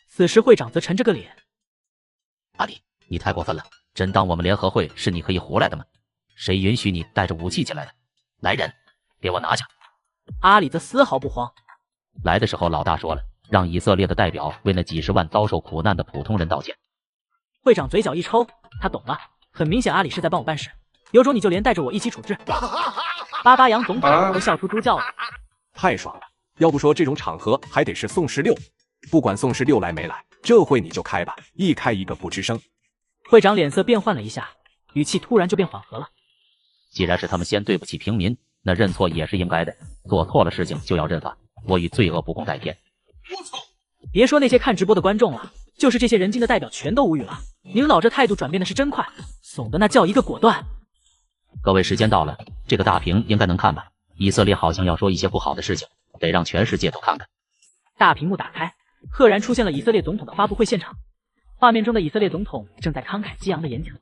S1: 此时会长则沉着个脸：“
S4: 阿里，你太过分了，真当我们联合会是你可以胡来的吗？谁允许你带着武器进来的？来人，给我拿下！”
S1: 阿里则丝毫不慌。
S4: 来的时候，老大说了，让以色列的代表为那几10万遭受苦难的普通人道歉。
S1: 会长嘴角一抽，他懂了，很明显阿里是在帮我办事，有种你就连带着我一起处置。巴巴扬总统都笑出猪叫了，
S22: 太爽了！要不说这种场合还得是宋16，不管宋16来没来，这会你就开吧，一开一个不吱声。
S1: 会长脸色变换了一下，语气突然就变缓和了。
S4: 既然是他们先对不起平民，那认错也是应该的，做错了事情就要认罚，我与罪恶不共戴天。
S1: 别说那些看直播的观众了，就是这些人精的代表全都无语了。您老这态度转变的是真快，怂的那叫一个果断。
S4: 各位，时间到了，这个大屏应该能看吧？以色列好像要说一些不好的事情，得让全世界都看看。
S1: 大屏幕打开，赫然出现了以色列总统的发布会现场。画面中的以色列总统正在慷慨激昂的演讲。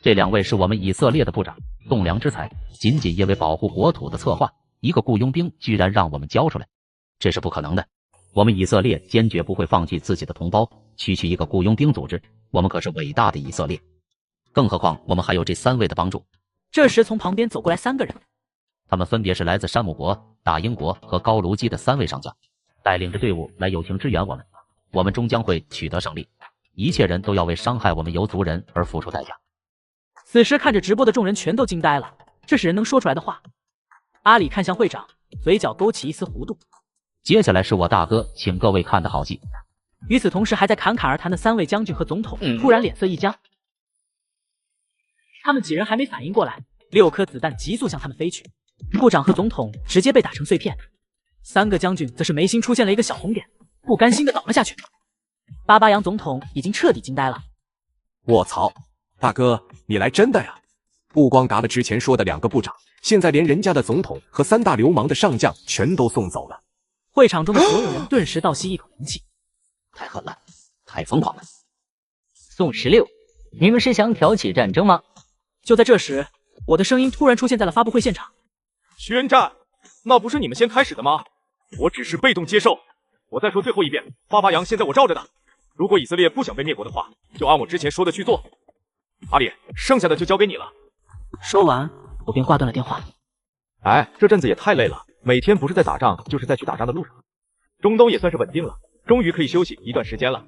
S4: 这2位是我们以色列的部长，栋梁之才，仅仅因为保护国土的策划，一个雇佣兵居然让我们交出来，这是不可能的。我们以色列坚决不会放弃自己的同胞，区区一个雇佣兵组织，我们可是伟大的以色列。更何况我们还有这3位的帮助。
S1: 这时从旁边走过来3个人，
S4: 他们分别是来自山姆国、大英国和高卢基的3位上将，带领着队伍来友情支援我们，我们终将会取得胜利。一切人都要为伤害我们游族人而付出代价。
S1: 此时看着直播的众人全都惊呆了，这是人能说出来的话？阿里看向会长，嘴角勾起一丝弧度。
S4: 接下来是我大哥请各位看的好戏。
S1: 与此同时，还在侃侃而谈的3位将军和总统突然脸色一僵，他们几人还没反应过来，6颗子弹急速向他们飞去，部长和总统直接被打成碎片，3个将军则是眉心出现了一个小红点，不甘心的倒了下去。巴巴扬总统已经彻底惊呆了，
S22: 卧槽，大哥你来真的呀！不光嘎了之前说的2个部长，现在连人家的总统和3大流氓的上将全都送走了。
S1: 会场中的所有人顿时倒吸一口凉气，
S4: 太狠了，太疯狂了。
S12: 宋16，你们是想挑起战争吗？
S1: 就在这时，我的声音突然出现在了发布会现场。
S5: 宣战？那不是你们先开始的吗？我只是被动接受。我再说最后一遍，巴巴扬现在我罩着的。如果以色列不想被灭国的话，就按我之前说的去做。阿里，剩下的就交给你了。
S1: 说完，我便挂断了电话。
S5: 哎，这阵子也太累了，每天不是在打仗，就是在去打仗的路上。中东也算是稳定了，终于可以休息一段时间了。